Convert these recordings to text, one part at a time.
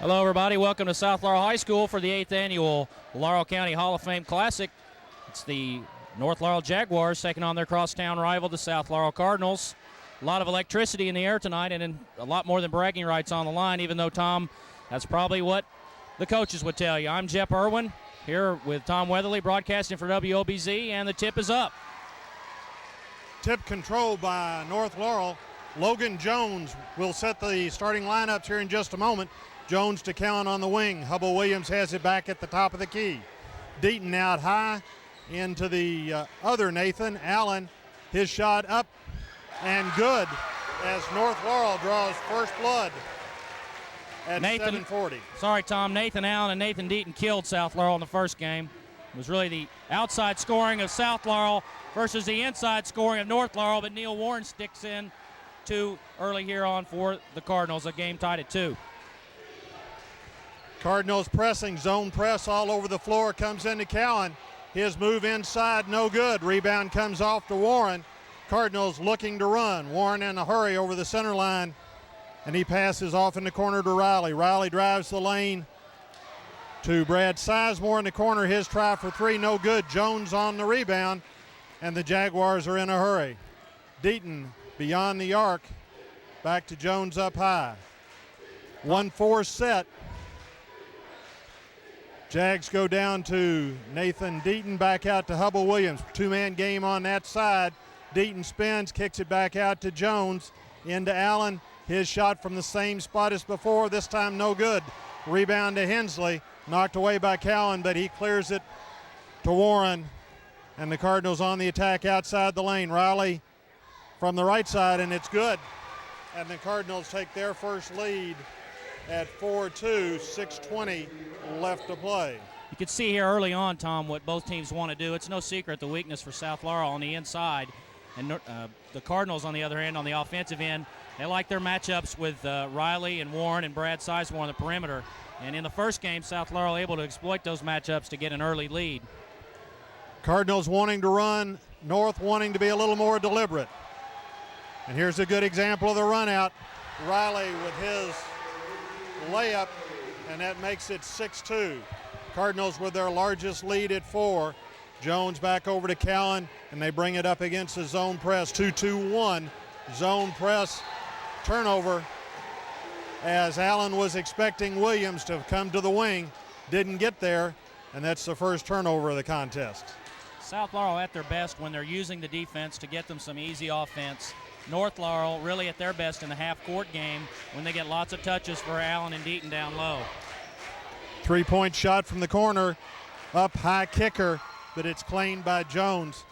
Hello, everybody. Welcome to South Laurel High School for the 8th annual Laurel County Hall of Fame Classic. It's the North Laurel Jaguars taking on their crosstown rival, the South Laurel Cardinals. A lot of electricity in the air tonight, and a lot more than bragging rights on the line, even though, Tom, that's probably what the coaches would tell you. I'm Jeff Irwin here with Tom Weatherly, broadcasting for WOBZ, and the tip is up. Tip controlled by North Laurel. Logan Jones will set the starting lineups here in just a moment. Jones to Cowan on the wing. Hubble Williams has it back at the top of the key. Deaton out high into the other Nathan. Allen, his shot up and good as North Laurel draws first blood at 7:40. Sorry, Tom. Nathan Allen and Nathan Deaton killed South Laurel in the first game. It was really the outside scoring of South Laurel versus the inside scoring of North Laurel, but Neil Warren sticks in two early here on for the Cardinals, a game tied at 2. Cardinals pressing, zone press all over the floor, comes into Cowan. His move inside, no good. Rebound comes off to Warren. Cardinals looking to run. Warren in a hurry over the center line, and he passes off in the corner to Riley. Riley drives the lane to Brad Sizemore in the corner. His try for three, no good. Jones on the rebound, and the Jaguars are in a hurry. Deaton beyond the arc, back to Jones up high. 1-4 set. Jags go down to Nathan Deaton, back out to Hubble Williams. Two-man game on that side. Deaton spins, kicks it back out to Jones, into Allen. His shot from the same spot as before, this time no good. Rebound to Hensley, knocked away by Cowan, but he clears it to Warren. And the Cardinals on the attack outside the lane. Riley from the right side, and it's good. And the Cardinals take their first lead at 4-2, 6:20 left to play. You can see here early on, Tom, what both teams want to do. It's no secret the weakness for South Laurel on the inside, and the Cardinals, on the other hand, on the offensive end, they like their matchups with Riley and Warren and Brad Sizemore on the perimeter. And in the first game, South Laurel able to exploit those matchups to get an early lead. Cardinals wanting to run, North wanting to be a little more deliberate. And here's a good example of the run out. Riley with his layup, and that makes it 6-2. Cardinals with their largest lead at 4. Jones back over to Cowan, and they bring it up against the zone press. 2-2-1 zone press turnover, as Allen was expecting Williams to come to the wing, didn't get there, and that's the first turnover of the contest. South Laurel at their best when they're using the defense to get them some easy offense. North Laurel really at their best in the half-court game when they get lots of touches for Allen and Deaton down low. Three-point shot from the corner, up high kicker, but it's claimed by Jones.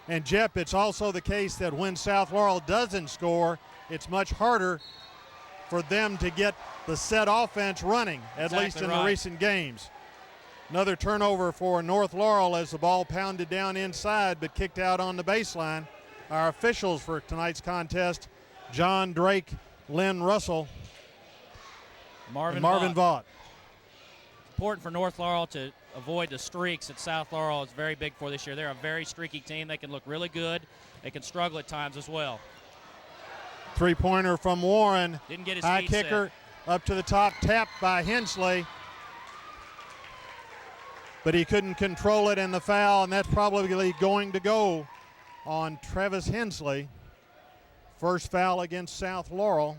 And Jeff, it's also the case that when South Laurel doesn't score, it's much harder for them to get the set offense running, at least in the recent games. Another turnover for North Laurel as the ball pounded down inside but kicked out on the baseline. Our officials for tonight's contest, John Drake, Lynn Russell, Marvin Vaught. Important for North Laurel to avoid the streaks that South Laurel is very big for this year. They're a very streaky team. They can look really good. They can struggle at times as well. Three-pointer from Warren. Didn't get his high feet kicker set. Up to the top, tapped by Hensley. But he couldn't control it, and the foul, and that's probably going to go on Travis Hensley. First foul against South Laurel.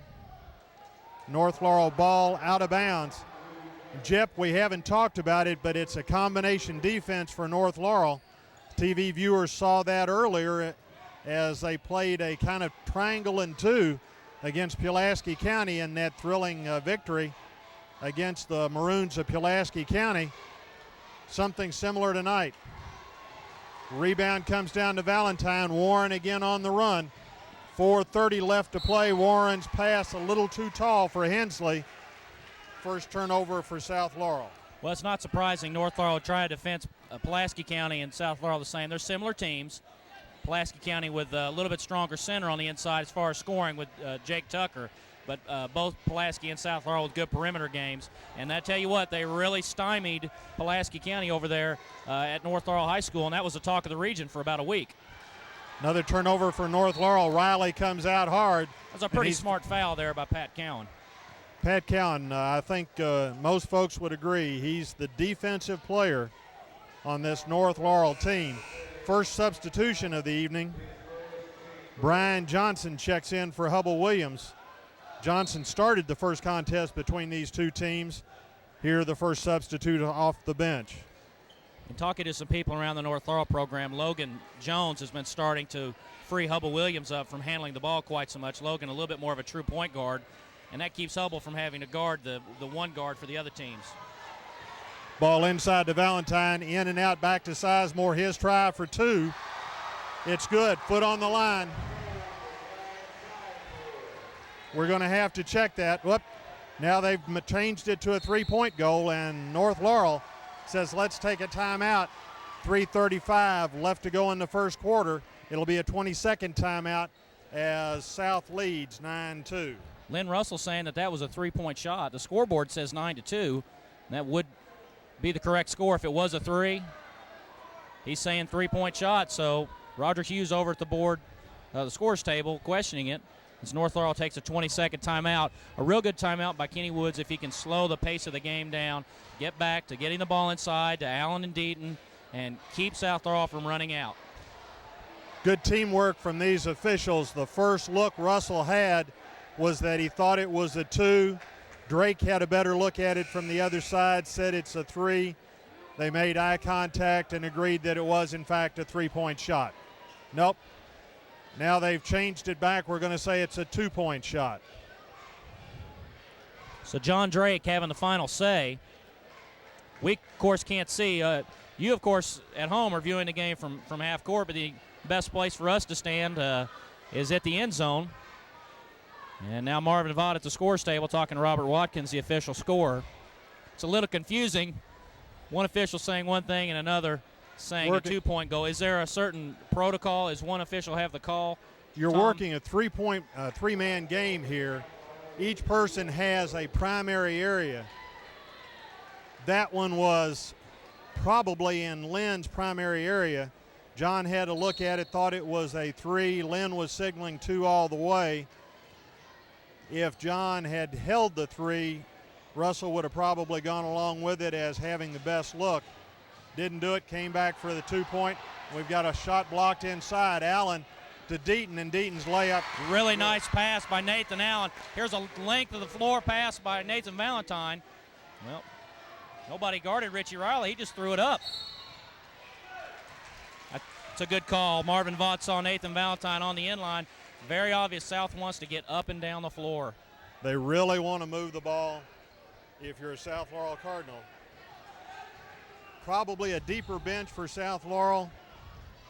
North Laurel ball out of bounds. Jeff, we haven't talked about it, but it's a combination defense for North Laurel. TV viewers saw that earlier as they played a kind of triangle and two against Pulaski County in that thrilling victory against the Maroons of Pulaski County. Something similar tonight. Rebound comes down to Valentine. Warren again on the run. 4:30 left to play. Warren's pass a little too tall for Hensley. First turnover for South Laurel. Well, it's not surprising. North Laurel tried to defend Pulaski County and South Laurel the same. They're similar teams. Pulaski County with a little bit stronger center on the inside as far as scoring with Jake Tucker. But both Pulaski and South Laurel with good perimeter games. And I tell you what, they really stymied Pulaski County over there at North Laurel High School, and that was the talk of the region for about a week. Another turnover for North Laurel. Riley comes out hard. That was a pretty smart foul there by Pat Cowan. Pat Cowan, I think most folks would agree, he's the defensive player on this North Laurel team. First substitution of the evening, Brian Johnson checks in for Hubble Williams. Johnson started the first contest between these two teams. Here, the first substitute off the bench. And talking to some people around the North Laurel program, Logan Jones has been starting to free Hubble Williams up from handling the ball quite so much. Logan a little bit more of a true point guard, and that keeps Hubble from having to guard the one guard for the other teams. Ball inside to Valentine, in and out, back to Sizemore. His try for two. It's good, foot on the line. We're going to have to check that. Whoop. Now they've changed it to a three-point goal, and North Laurel says let's take a timeout. 3:35 left to go in the first quarter. It'll be a 20-second timeout as South leads 9-2. Lynn Russell saying that was a three-point shot. The scoreboard says 9-2. That would be the correct score if it was a three. He's saying three-point shot, so Roger Hughes over at the board, the scores table, questioning it. As North Laurel takes a 20-second timeout. A real good timeout by Kenny Woods if he can slow the pace of the game down, get back to getting the ball inside to Allen and Deaton, and keep South Laurel from running out. Good teamwork from these officials. The first look Russell had was that he thought it was a two. Drake had a better look at it from the other side, said it's a three. They made eye contact and agreed that it was, in fact, a three-point shot. Nope. Now they've changed it back. We're going to say it's a two-point shot. So John Drake having the final say. We, of course, can't see. You, of course, at home are viewing the game from half court, but the best place for us to stand is at the end zone. And now Marvin Vaught at the scores table talking to Robert Watkins, the official scorer. It's a little confusing. One official saying one thing and another saying a two-point goal. Is there a certain protocol? Does one official have the call? You're Tom? working a three-man game here. Each person has a primary area. That one was probably in Lynn's primary area. John had a look at it, thought it was a three. Lynn was signaling two all the way. If John had held the three, Russell would have probably gone along with it as having the best look. Didn't do it, came back for the two-point. We've got a shot blocked inside. Allen to Deaton, and Deaton's layup. Really nice pass by Nathan Allen. Here's a length of the floor pass by Nathan Valentine. Well, nobody guarded Richie Riley. He just threw it up. That's a good call. Marvin Vaught saw Nathan Valentine on the inline. Very obvious South wants to get up and down the floor. They really want to move the ball if you're a South Laurel Cardinal. Probably a deeper bench for South Laurel.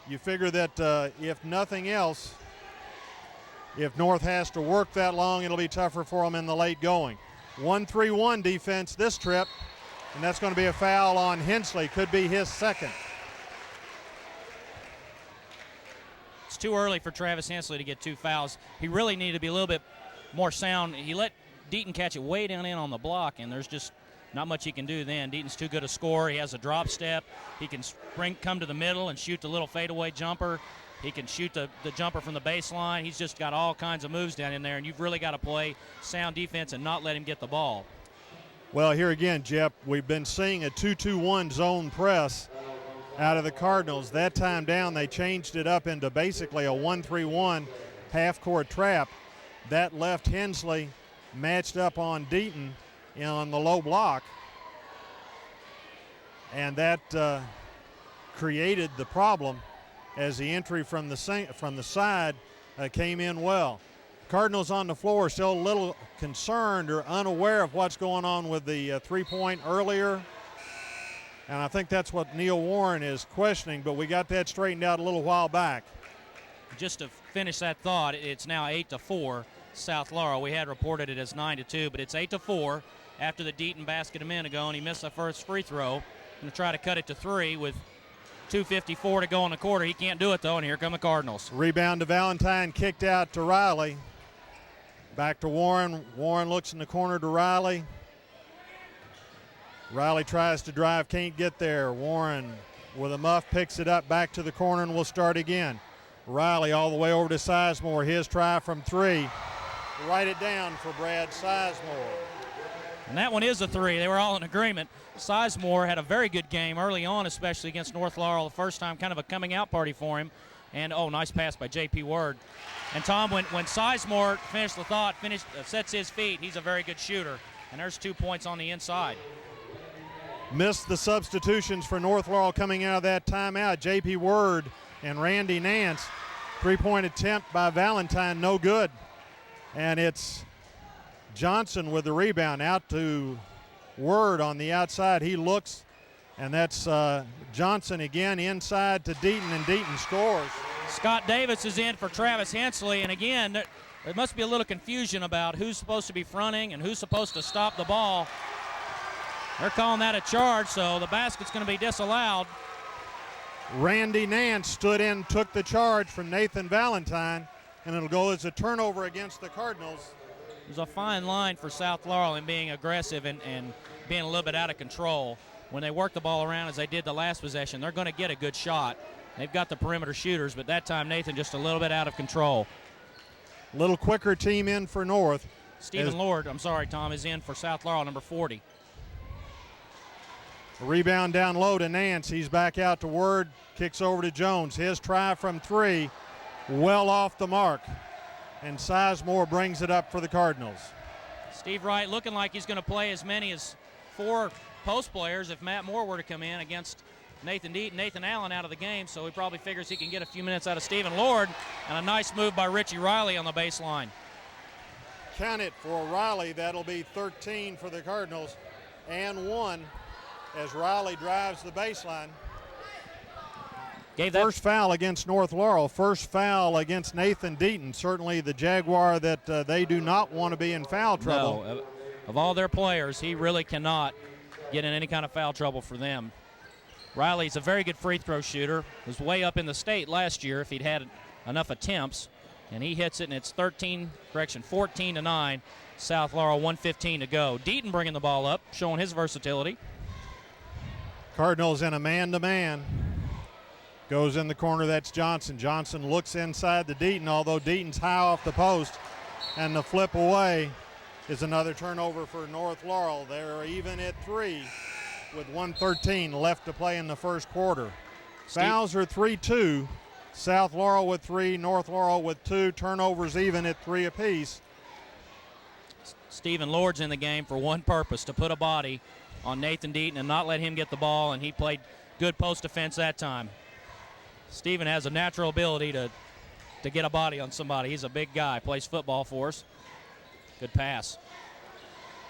You figure that if nothing else, if North has to work that long, it'll be tougher for them in the late going. 1-3-1 defense this trip, and that's going to be a foul on Hensley. Could be his second. It's too early for Travis Hensley to get two fouls. He really needed to be a little bit more sound. He let Deaton catch it way down in on the block, and there's just not much he can do then. Deaton's too good a scorer. He has a drop step. He can come to the middle and shoot the little fadeaway jumper. He can shoot the jumper from the baseline. He's just got all kinds of moves down in there, and you've really got to play sound defense and not let him get the ball. Well, here again, Jeff, we've been seeing a 2-2-1 zone press out of the Cardinals. That time down, they changed it up into basically a 1-3-1 half-court trap. That left Hensley matched up on Deaton on the low block, and that created the problem as the entry from the side came in well. Cardinals on the floor still a little concerned or unaware of what's going on with the three-point earlier, and I think that's what Neil Warren is questioning, but we got that straightened out a little while back. Just to finish that thought, it's now 8-4 South Laurel. We had reported it as 9-2, but it's 8-4 after the Deaton basket a minute ago, and he missed the first free throw. Going to try to cut it to 3 with 2:54 to go in the quarter. He can't do it, though, and here come the Cardinals. Rebound to Valentine, kicked out to Riley. Back to Warren. Warren looks in the corner to Riley. Riley tries to drive, can't get there. Warren with a muff picks it up back to the corner, and we'll start again. Riley all the way over to Sizemore. His try from 3. Write it down for Brad Sizemore. And that one is a three. They were all in agreement. Sizemore had a very good game early on, especially against North Laurel the first time, kind of a coming out party for him. And, oh, nice pass by J.P. Word. And, Tom, when Sizemore sets his feet, he's a very good shooter. And there's 2 points on the inside. Missed the substitutions for North Laurel coming out of that timeout. J.P. Word and Randy Nance. Three-point attempt by Valentine, no good. And it's Johnson with the rebound out to Word on the outside. He looks, and that's Johnson again inside to Deaton, and Deaton scores. Scott Davis is in for Travis Hensley, and again, there must be a little confusion about who's supposed to be fronting and who's supposed to stop the ball. They're calling that a charge, so the basket's going to be disallowed. Randy Nance stood in, took the charge from Nathan Valentine, and it'll go as a turnover against the Cardinals. There's a fine line for South Laurel in being aggressive and being a little bit out of control. When they work the ball around as they did the last possession, they're going to get a good shot. They've got the perimeter shooters, but that time Nathan just a little bit out of control. A little quicker team in for North. Stephen Lord, I'm sorry, Tom, is in for South Laurel, number 40. Rebound down low to Nance. He's back out to Word. Kicks over to Jones. His try from three, well off the mark. And Sizemore brings it up for the Cardinals. Steve Wright looking like he's going to play as many as 4 post players if Matt Moore were to come in against Nathan Allen out of the game, so he probably figures he can get a few minutes out of Stephen Lord. And a nice move by Richie Riley on the baseline. Count it for Riley. That'll be 13 for the Cardinals and 1 as Riley drives the baseline. First foul against North Laurel. First foul against Nathan Deaton. Certainly the Jaguar that they do not want to be in foul trouble. No, of all their players, he really cannot get in any kind of foul trouble for them. Riley's a very good free throw shooter. Was way up in the state last year if he'd had enough attempts. And he hits it, and it's 14-9. South Laurel, 1:15 to go. Deaton bringing the ball up, showing his versatility. Cardinals in a man-to-man. Goes in the corner, that's Johnson. Johnson looks inside to Deaton, although Deaton's high off the post. And the flip away is another turnover for North Laurel. They're even at 3 with 1:13 left to play in the first quarter. Fouls are 3-2. South Laurel with 3, North Laurel with 2. Turnovers even at 3 apiece. Stephen Lord's in the game for one purpose, to put a body on Nathan Deaton and not let him get the ball, and he played good post defense that time. Stephen has a natural ability to get a body on somebody. He's a big guy, plays football for us. Good pass.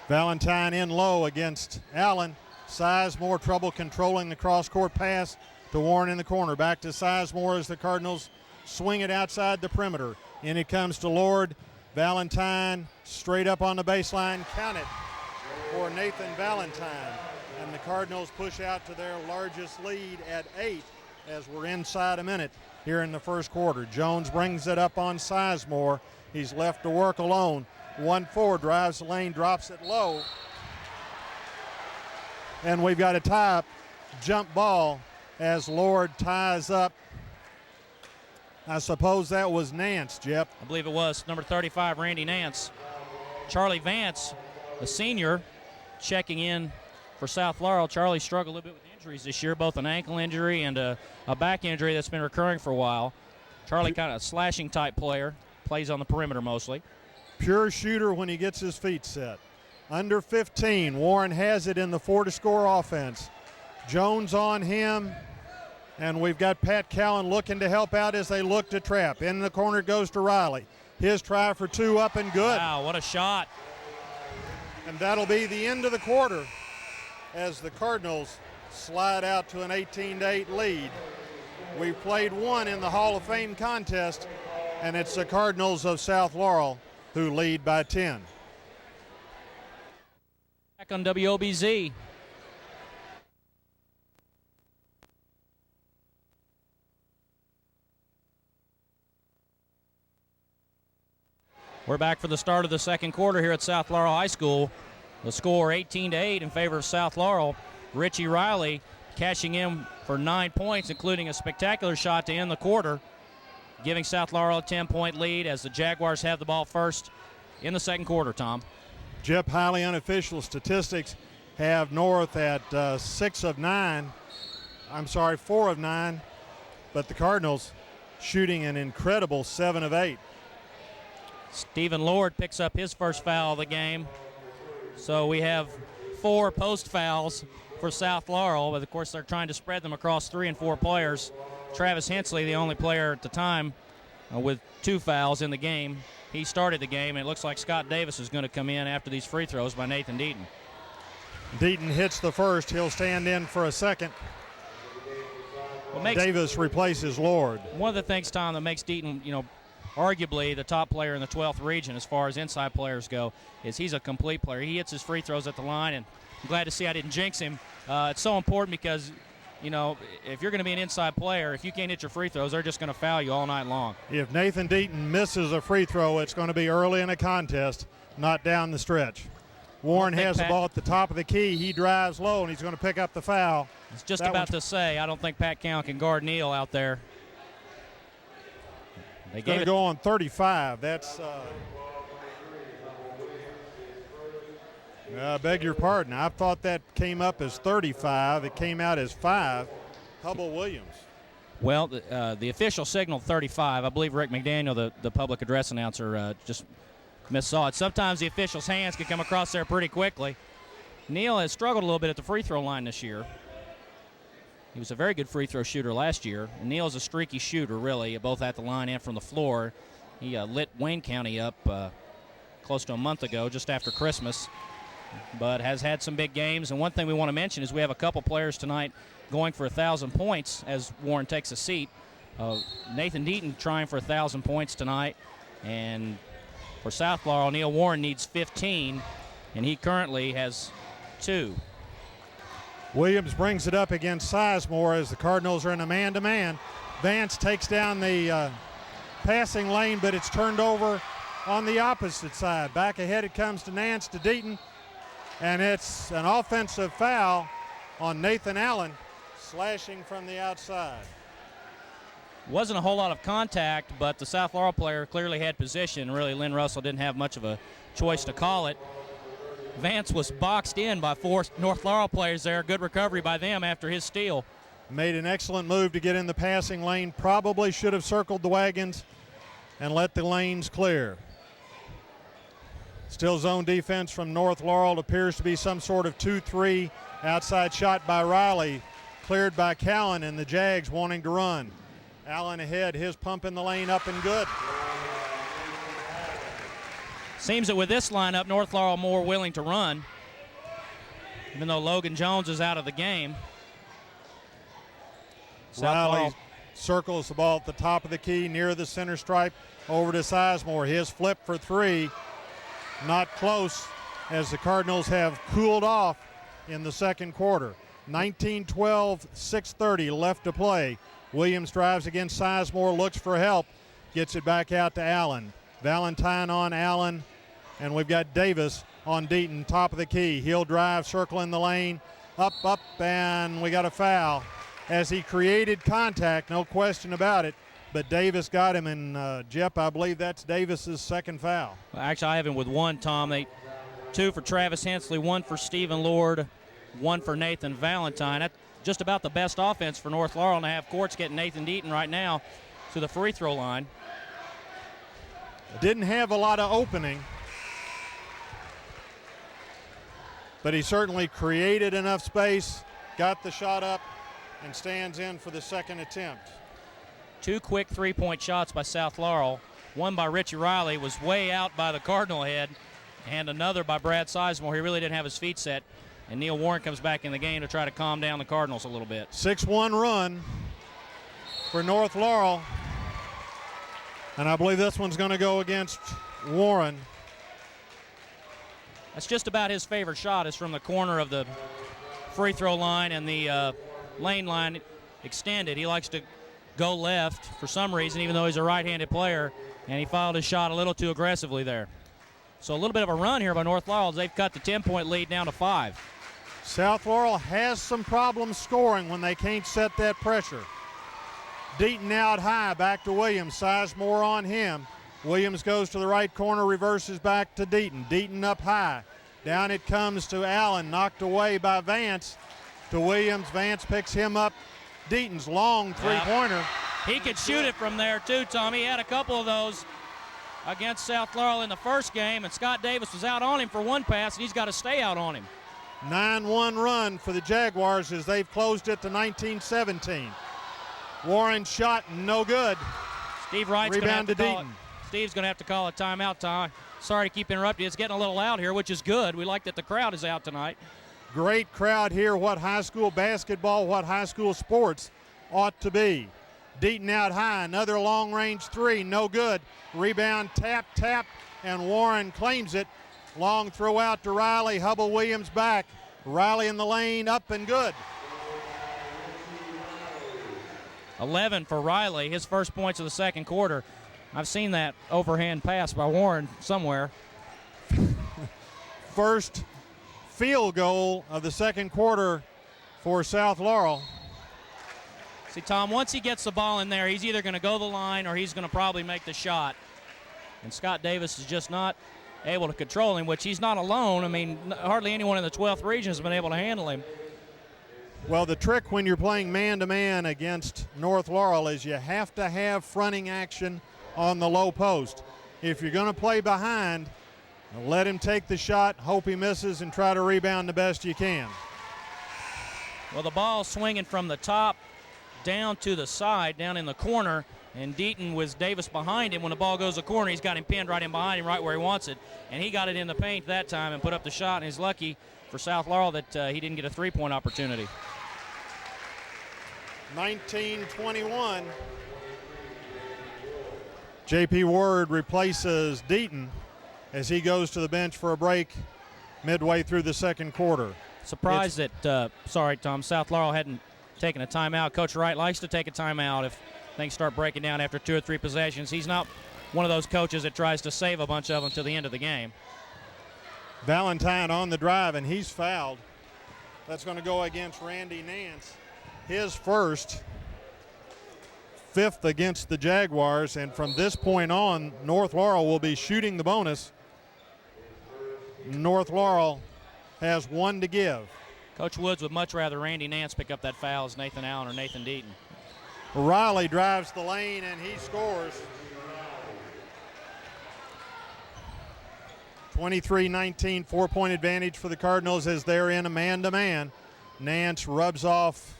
Valentine in low against Allen. Sizemore trouble controlling the cross-court pass to Warren in the corner. Back to Sizemore as the Cardinals swing it outside the perimeter. In it comes to Lord. Valentine straight up on the baseline. Count it for Nathan Valentine. And the Cardinals push out to their largest lead at 8 as we're inside a minute here in the first quarter. Jones brings it up on Sizemore. He's left to work alone. 1-4, drives the lane, drops it low. And we've got a tie-up jump ball as Lord ties up. I suppose that was Nance, Jeff. I believe it was number 35, Randy Nance. Charlie Vance, the senior, checking in for South Laurel. Charlie struggled a little bit with injuries this year, both an ankle injury and a back injury that's been recurring for a while. Charlie kind of a slashing type player, plays on the perimeter mostly. Pure shooter when he gets his feet set. Under 15, Warren has it in the 4-to-score offense. Jones on him, and we've got Pat Cowan looking to help out as they look to trap. In the corner goes to Riley. His try for 2 up and good. Wow, what a shot. And that'll be the end of the quarter as the Cardinals slide out to an 18-8 lead. We've played one in the Hall of Fame contest, and it's the Cardinals of South Laurel who lead by 10. Back on WOBZ. We're back for the start of the second quarter here at South Laurel High School. The score 18-8 in favor of South Laurel. Richie Riley cashing in for 9 points, including a spectacular shot to end the quarter, giving South Laurel a 10-point lead as the Jaguars have the ball first in the second quarter, Tom. Jep highly unofficial statistics have North at 4 of 9, but the Cardinals shooting an incredible 7 of 8. Stephen Lord picks up his first foul of the game. So we have 4 post fouls for South Laurel, but of course they're trying to spread them across 3 and 4 players. Travis Hensley, the only player at the time with 2 fouls in the game. He started the game, and it looks like Scott Davis is going to come in after these free throws by Nathan Deaton. Deaton hits the first. He'll stand in for a second. Davis replaces Lord. One of the things, Tom, that makes Deaton, arguably the top player in the 12th region as far as inside players go, is he's a complete player. He hits his free throws at the line, and I'm glad to see I didn't jinx him. It's so important because, if you're going to be an inside player, if you can't hit your free throws, they're just going to foul you all night long. If Nathan Deaton misses a free throw, it's going to be early in a contest, not down the stretch. Warren has the ball at the top of the key. He drives low, and he's going to pick up the foul. I was just about to say, I don't think Pat Cowan can guard Neal out there. They going to go on 35. That's I beg your pardon. I thought that came up as 35. It came out as 5. Hubble Williams. Well, the official signaled 35. I believe Rick McDaniel, the public address announcer, just missaw it. Sometimes the officials' hands can come across there pretty quickly. Neal has struggled a little bit at the free throw line this year. He was a very good free throw shooter last year. Neal is a streaky shooter, really, both at the line and from the floor. He lit Wayne County up close to a month ago, just after Christmas, but has had some big games. And one thing we want to mention is we have a couple players tonight going for 1,000 points as Warren takes a seat. Nathan Deaton trying for 1,000 points tonight. And for South Laurel, Neal Warren needs 15, and he currently has 2. Williams brings it up against Sizemore as the Cardinals are in a man-to-man. Vance takes down the passing lane, but it's turned over on the opposite side. Back ahead it comes to Nance, to Deaton, and it's an offensive foul on Nathan Allen, slashing from the outside. Wasn't a whole lot of contact, but the South Laurel player clearly had position. Really, Lynn Russell didn't have much of a choice to call it. Vance was boxed in by 4 North Laurel players there. Good recovery by them after his steal. Made an excellent move to get in the passing lane. Probably should have circled the wagons and let the lanes clear. Still zone defense from North Laurel. It appears to be some sort of 2-3 outside shot by Riley. Cleared by Callan, and the Jags wanting to run. Allen ahead, his pump in the lane up and good. Seems that with this lineup, North Laurel more willing to run, even though Logan Jones is out of the game. Riley circles the ball at the top of the key near the center stripe over to Sizemore. His flip for 3, not close, as the Cardinals have cooled off in the second quarter. 19-12, 6:30 left to play. Williams drives against Sizemore, looks for help, gets it back out to Allen. Valentine on Allen, and we've got Davis on Deaton, top of the key. He'll drive, circling the lane, up, and we got a foul. As he created contact, no question about it, but Davis got him, and Jep, I believe that's Davis's second foul. Well, actually, I have him with 1, Tom. 2 for Travis Hensley, 1 for Stephen Lord, 1 for Nathan Valentine. That's just about the best offense for North Laurel, and I have Courts getting Nathan Deaton right now to the free throw line. Didn't have a lot of opening, but he certainly created enough space, got the shot up, and stands in for the second attempt. 2 quick three-point shots by South Laurel. One by Richie Riley was way out by the Cardinal head, and another by Brad Sizemore. He really didn't have his feet set, and Neal Warren comes back in the game to try to calm down the Cardinals a little bit. 6-1 run for North Laurel. And I believe this one's going to go against Warren. That's just about his favorite shot, is from the corner of the free throw line and the lane line extended. He likes to go left for some reason, even though he's a right-handed player, and he fouled his shot a little too aggressively there. So a little bit of a run here by North Laurel as they've cut the 10-point lead down to 5. South Laurel has some problems scoring when they can't set that pressure. Deaton out high, back to Williams. Sizemore on him. Williams goes to the right corner, reverses back to Deaton. Deaton up high. Down it comes to Allen, knocked away by Vance to Williams. Vance picks him up. Deaton's long three-pointer. He could shoot it from there too, Tom. He had a couple of those against South Laurel in the first game, and Scott Davis was out on him for one pass, and he's got to stay out on him. 9-1 run for the Jaguars as they've closed it to 19-17. Warren shot, no good. Steve Wright's going to have to call it. Deaton. Steve's going to have to call a timeout, Tom. Sorry to keep interrupting you. It's getting a little loud here, which is good. We like that the crowd is out tonight. Great crowd here. What high school basketball, what high school sports ought to be. Deaton out high, another long-range three, no good. Rebound, tap, and Warren claims it. Long throw out to Riley. Hubble Williams back. Riley in the lane, up and good. 11 for Riley, his first points of the second quarter. I've seen that overhand pass by Warren somewhere. First field goal of the second quarter for South Laurel. See, Tom, once he gets the ball in there, he's either going to go the line or he's going to probably make the shot. And Scott Davis is just not able to control him, which he's not alone. I mean, hardly anyone in the 12th region has been able to handle him. Well, the trick when you're playing man-to-man against North Laurel is you have to have fronting action on the low post. If you're going to play behind, let him take the shot, hope he misses, and try to rebound the best you can. Well, the ball swinging from the top down to the side, down in the corner, and Deaton with Davis behind him. When the ball goes to the corner, he's got him pinned right in behind him, right where he wants it. And he got it in the paint that time and put up the shot, and he's lucky for South Laurel that he didn't get a three-point opportunity. 19-21. J.P. Ward replaces Deaton as he goes to the bench for a break midway through the second quarter. Surprised that, sorry, Tom, South Laurel hadn't taken a timeout. Coach Wright likes to take a timeout if things start breaking down after 2 or 3 possessions. He's not one of those coaches that tries to save a bunch of them to the end of the game. Valentine on the drive, and he's fouled. That's going to go against Randy Nance. His first, 5th against the Jaguars, and from this point on, North Laurel will be shooting the bonus. North Laurel has 1 to give. Coach Woods would much rather Randy Nance pick up that foul as Nathan Allen or Nathan Deaton. Riley drives the lane, and he scores. 23-19, 4-point advantage for the Cardinals as they're in a man-to-man. Nance rubs off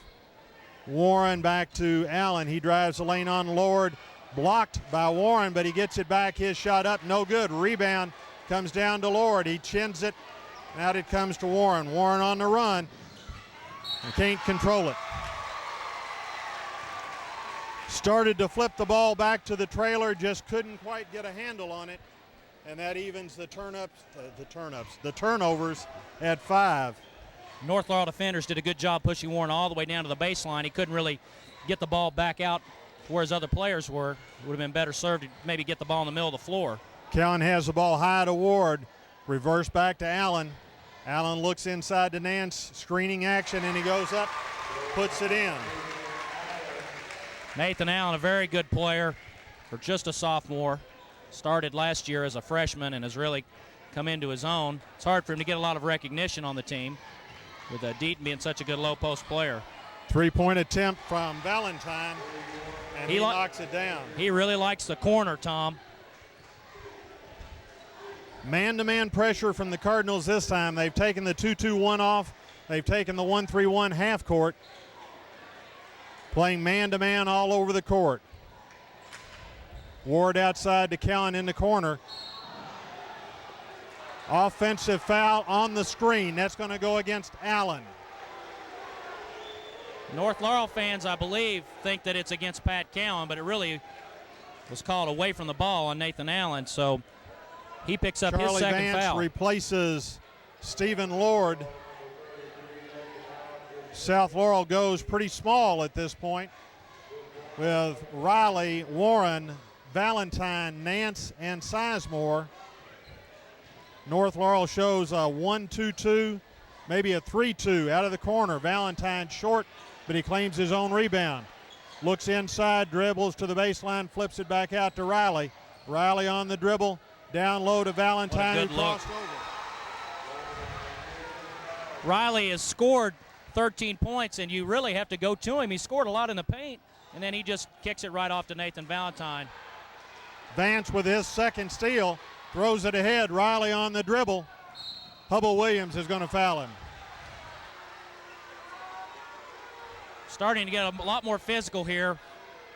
Warren back to Allen. He drives the lane on Lord. Blocked by Warren, but he gets it back. His shot up, no good. Rebound comes down to Lord. He chins it. Out it comes to Warren. Warren on the run. He can't control it. Started to flip the ball back to the trailer, just couldn't quite get a handle on it. And that evens the turnovers at 5. North Laurel defenders did a good job pushing Warren all the way down to the baseline. He couldn't really get the ball back out to where his other players were. It would have been better served to maybe get the ball in the middle of the floor. Cowan has the ball high to Ward. Reverse back to Allen. Allen looks inside to Nance. Screening action, and he goes up, puts it in. Nathan Allen, a very good player for just a sophomore. Started last year as a freshman and has really come into his own. It's hard for him to get a lot of recognition on the team with Deaton being such a good low post player. 3-point attempt from Valentine, and he knocks it down. He really likes the corner, Tom. Man-to-man pressure from the Cardinals this time. They've taken the 2-2-1 off. They've taken the 1-3-1 half court. Playing man-to-man all over the court. Ward outside to Cowan in the corner. Offensive foul on the screen. That's going to go against Allen. North Laurel fans, I believe, think that it's against Pat Cowan, but it really was called away from the ball on Nathan Allen, so he picks up his second Vance foul. Replaces Stephen Lord. South Laurel goes pretty small at this point with Riley, Warren, Valentine, Nance, and Sizemore. North Laurel shows a 1-2-2, maybe a 3-2 out of the corner. Valentine short, but he claims his own rebound. Looks inside, dribbles to the baseline, flips it back out to Riley. Riley on the dribble. Down low to Valentine, who What a good look. crossed over. Riley has scored 13 points, and you really have to go to him. He scored a lot in the paint, and then he just kicks it right off to Nathan Valentine. Vance with his second steal, throws it ahead. Riley on the dribble. Hubble Williams is going to foul him. Starting to get a lot more physical here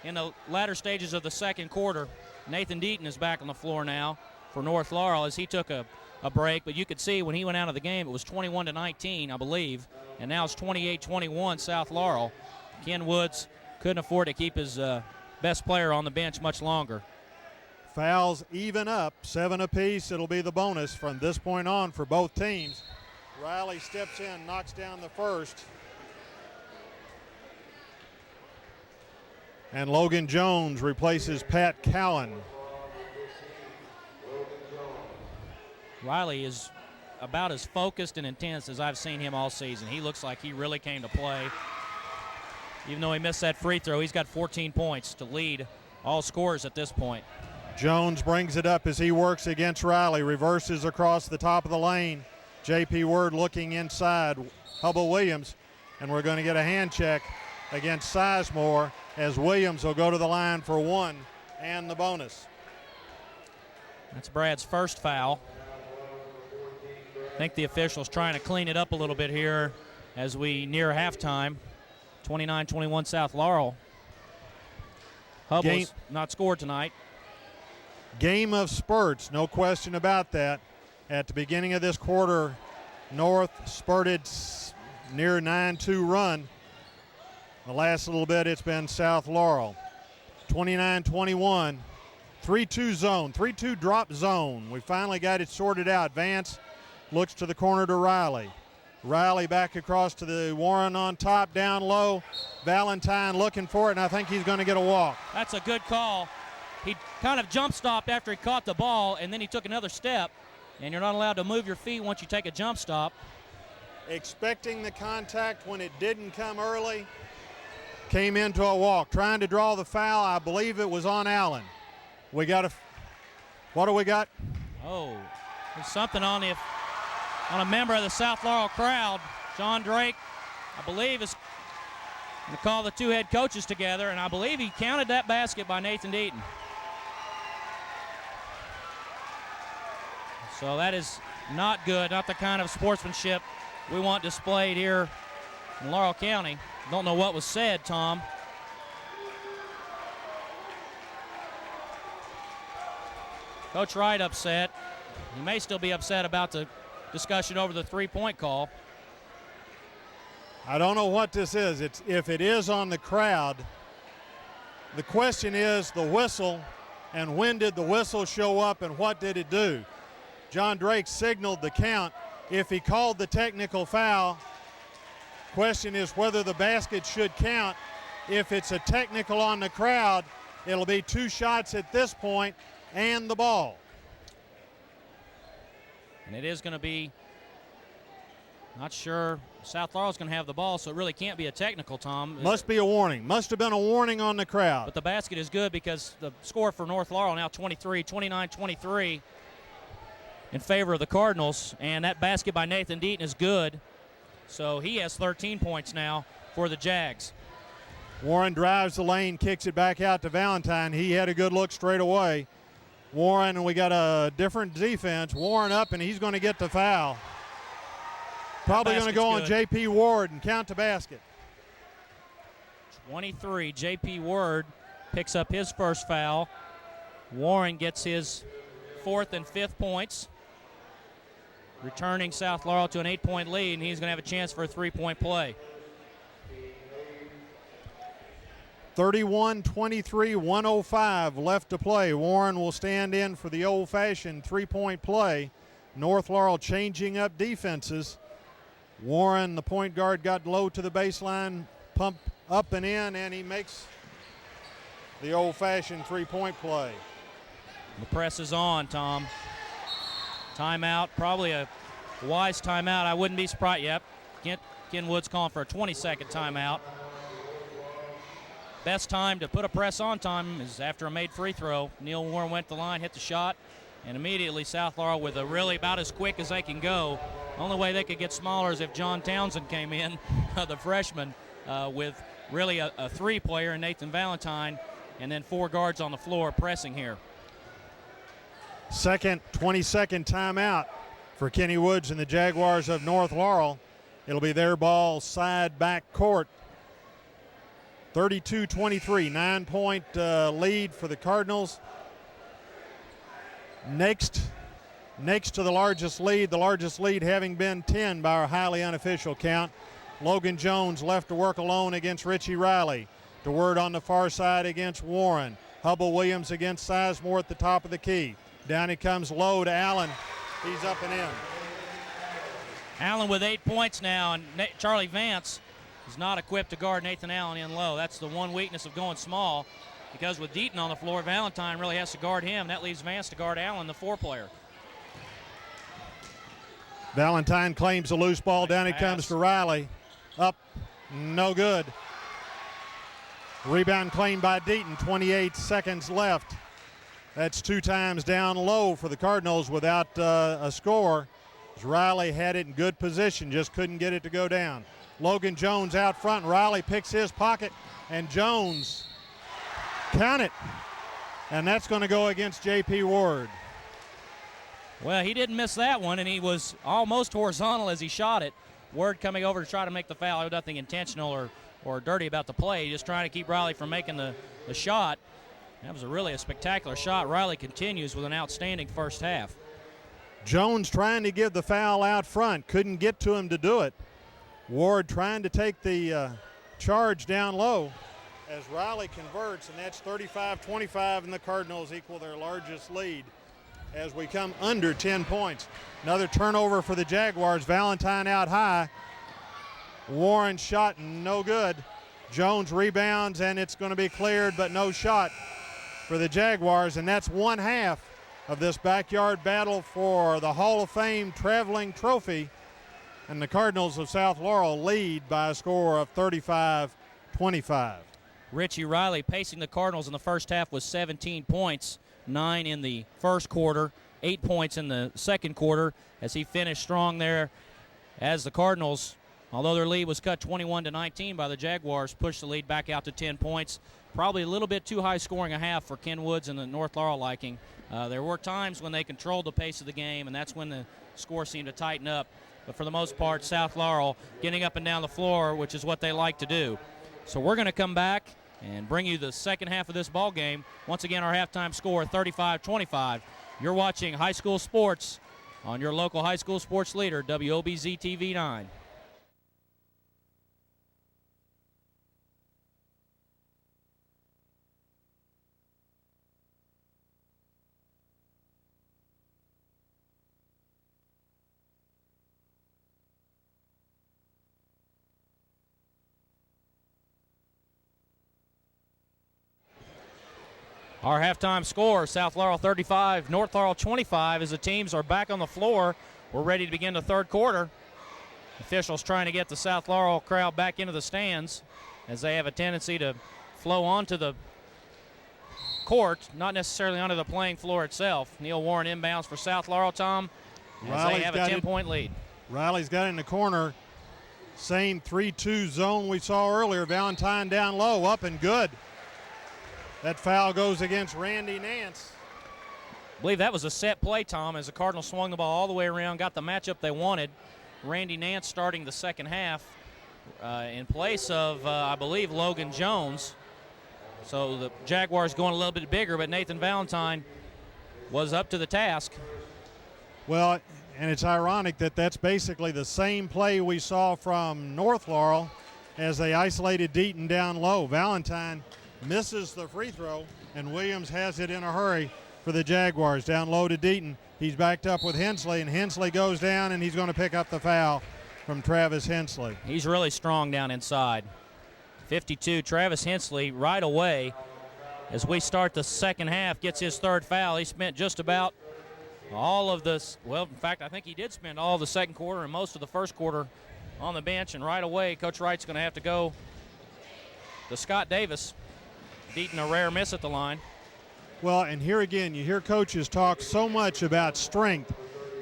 in the latter stages of the second quarter. Nathan Deaton is back on the floor now for North Laurel as he took a break, but you could see when he went out of the game it was 21-19, I believe, and now it's 28-21 South Laurel. Ken Woods couldn't afford to keep his best player on the bench much longer. Fouls even up, 7 apiece. It'll be the bonus from this point on for both teams. Riley steps in, knocks down the first. And Logan Jones replaces Pat Cowan. Riley is about as focused and intense as I've seen him all season. He looks like he really came to play. Even though he missed that free throw, he's got 14 points to lead all scorers at this point. Jones brings it up as he works against Riley, reverses across the top of the lane. J.P. Word looking inside, Hubble Williams, and we're going to get a hand check against Sizemore as Williams will go to the line for one and the bonus. That's Brad's first foul. I think the official's trying to clean it up a little bit here as we near halftime. 29-21 South Laurel. Hubble's not scored tonight. Game of spurts, no question about that. At the beginning of this quarter, North spurted near 9-2 run. The last little bit, it's been South Laurel. 29-21, 3-2 zone, 3-2 drop zone. We finally got it sorted out. Vance looks to the corner to Riley. Riley back across to the Warren on top, down low. Valentine looking for it, and I think he's going to get a walk. That's a good call. He kind of jump stopped after he caught the ball, and then he took another step, and you're not allowed to move your feet once you take a jump stop. Expecting the contact when it didn't come early, came into a walk. Trying to draw the foul, I believe it was on Allen. We got a, what do we got? Oh, there's something on a member of the South Laurel crowd. John Drake, I believe, is going to call the two head coaches together, and I believe he counted that basket by Nathan Deaton. So that is not good, not the kind of sportsmanship we want displayed here in Laurel County. Don't know what was said, Tom. Coach Wright upset. He may still be upset about the discussion over the three-point call. I don't know what this is. If it is on the crowd, the question is the whistle, and when did the whistle show up and what did it do? John Drake signaled the count. If he called the technical foul, question is whether the basket should count. If it's a technical on the crowd, it'll be 2 shots at this point and the ball. And it is going to be, not sure, South Laurel's going to have the ball, so it really can't be a technical, Tom. Must be a warning. Must have been a warning on the crowd. But the basket is good because the score for North Laurel now 29-23 in favor of the Cardinals, and that basket by Nathan Deaton is good. So he has 13 points now for the Jags. Warren drives the lane, kicks it back out to Valentine. He had a good look straight away. Warren, and we got a different defense. Warren up, and he's going to get the foul. Probably going to go on J.P. Ward and count the basket. 23, J.P. Ward picks up his first foul. Warren gets his 4th and 5th points, returning South Laurel to an 8-point lead, and he's going to have a chance for a 3-point play. 31-23, 105 left to play. Warren will stand in for the old-fashioned 3-point play. North Laurel changing up defenses. Warren, the point guard, got low to the baseline, pump up and in, and he makes the old-fashioned 3-point play. The press is on, Tom. Timeout, probably a wise timeout. I wouldn't be surprised. Yep, Ken Woods calling for a 20-second timeout. best time to put a press on time is after a made free throw. Neil Warren went to the line, hit the shot, and immediately South Laurel with a really about as quick as they can go. Only way they could get smaller is if John Townsend came in, the freshman, with really a three-player in Nathan Valentine, and then 4 guards on the floor pressing here. Second 20-second timeout for Kenny Woods and the Jaguars of North Laurel. It'll be their ball side back court. 32-23, 9-point lead for the Cardinals. Next to the largest lead having been 10 by our highly unofficial count. Logan Jones left to work alone against Richie Riley. DeWord on the far side against Warren. Hubble Williams against Sizemore at the top of the key. Down he comes low to Allen. He's up and in. Allen with 8 points now, and Charlie Vance is not equipped to guard Nathan Allen in low. That's the one weakness of going small, because with Deaton on the floor, Valentine really has to guard him. That leaves Vance to guard Allen, the 4-player. Valentine claims the loose ball. Down he comes to Riley. Up, no good. Rebound claimed by Deaton, 28 seconds left. That's 2 times down low for the Cardinals without a score. As Riley had it in good position, just couldn't get it to go down. Logan Jones out front. Riley picks his pocket, and Jones, count it. And that's going to go against J.P. Ward. Well, he didn't miss that one, and he was almost horizontal as he shot it. Ward coming over to try to make the foul. Nothing intentional or dirty about the play, just trying to keep Riley from making the shot. That was really a spectacular shot. Riley continues with an outstanding first half. Jones trying to give the foul out front. Couldn't get to him to do it. Ward trying to take the charge down low as Riley converts, and that's 35-25, and the Cardinals equal their largest lead as we come under 10 points. Another turnover for the Jaguars. Valentine out high. Warren shot, no good. Jones rebounds, and it's going to be cleared, but no shot for the Jaguars, and that's one half of this backyard battle for the Hall of Fame traveling trophy. And the Cardinals of South Laurel lead by a score of 35-25. Richie Riley pacing the Cardinals in the first half with 17 points, 9 in the first quarter, 8 points in the second quarter as he finished strong there as the Cardinals, although their lead was cut 21-19 by the Jaguars, pushed the lead back out to 10 points. Probably a little bit too high scoring a half for Ken Woods and the North Laurel liking. There were times when they controlled the pace of the game, and that's when the score seemed to tighten up. But for the most part, South Laurel getting up and down the floor, which is what they like to do. So we're going to come back and bring you the second half of this ball game. Once again, our halftime score, 35-25. You're watching high school sports on your local high school sports leader, WOBZ TV 9. Our halftime score, South Laurel 35, North Laurel 25, as the teams are back on the floor. We're ready to begin the third quarter. Officials trying to get the South Laurel crowd back into the stands as they have a tendency to flow onto the court, not necessarily onto the playing floor itself. Neil Warren inbounds for South Laurel, Tom, as they have a 10-point lead. Riley's got it in the corner. Same 3-2 zone we saw earlier. Valentine down low, up and good. That foul goes against Randy Nance. I believe that was a set play, Tom, as the Cardinals swung the ball all the way around, got the matchup they wanted. Randy Nance starting the second half in place of, I believe, Logan Jones. So the Jaguars going a little bit bigger, but Nathan Valentine was up to the task. Well, and it's ironic that that's basically the same play we saw from North Laurel as they isolated Deaton down low. Valentine misses the free throw, and Williams has it in a hurry for the Jaguars. Down low to Deaton. He's backed up with Hensley, and Hensley goes down, and he's going to pick up the foul from Travis Hensley. He's really strong down inside. 52, Travis Hensley right away as we start the second half, gets his third foul. He spent just about all of this, well, in fact, I think he did spend all of the second quarter and most of the first quarter on the bench, and right away Coach Wright's going to have to go to Scott Davis. Deaton a rare miss at the line. Well, and here again, you hear coaches talk so much about strength.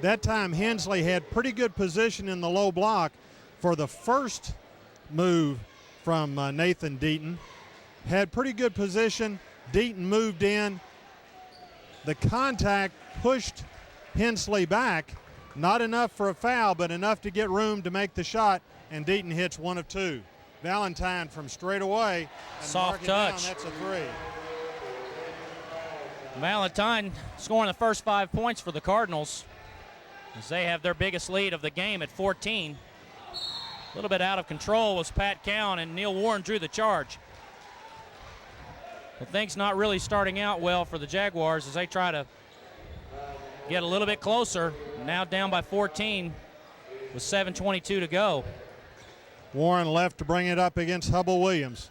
That time Hensley had pretty good position in the low block for the first move from Nathan Deaton. Had pretty good position. Deaton moved in. The contact pushed Hensley back. Not enough for a foul, but enough to get room to make the shot, and Deaton hits one of two. Valentine from straight away. Soft touch. Down, that's a three. Valentine scoring the first 5 points for the Cardinals as they have their biggest lead of the game at 14. A little bit out of control was Pat Cowan, and Neil Warren drew the charge. But things not really starting out well for the Jaguars as they try to get a little bit closer. Now down by 14 with 7:22 to go. Warren left to bring it up against Hubble Williams.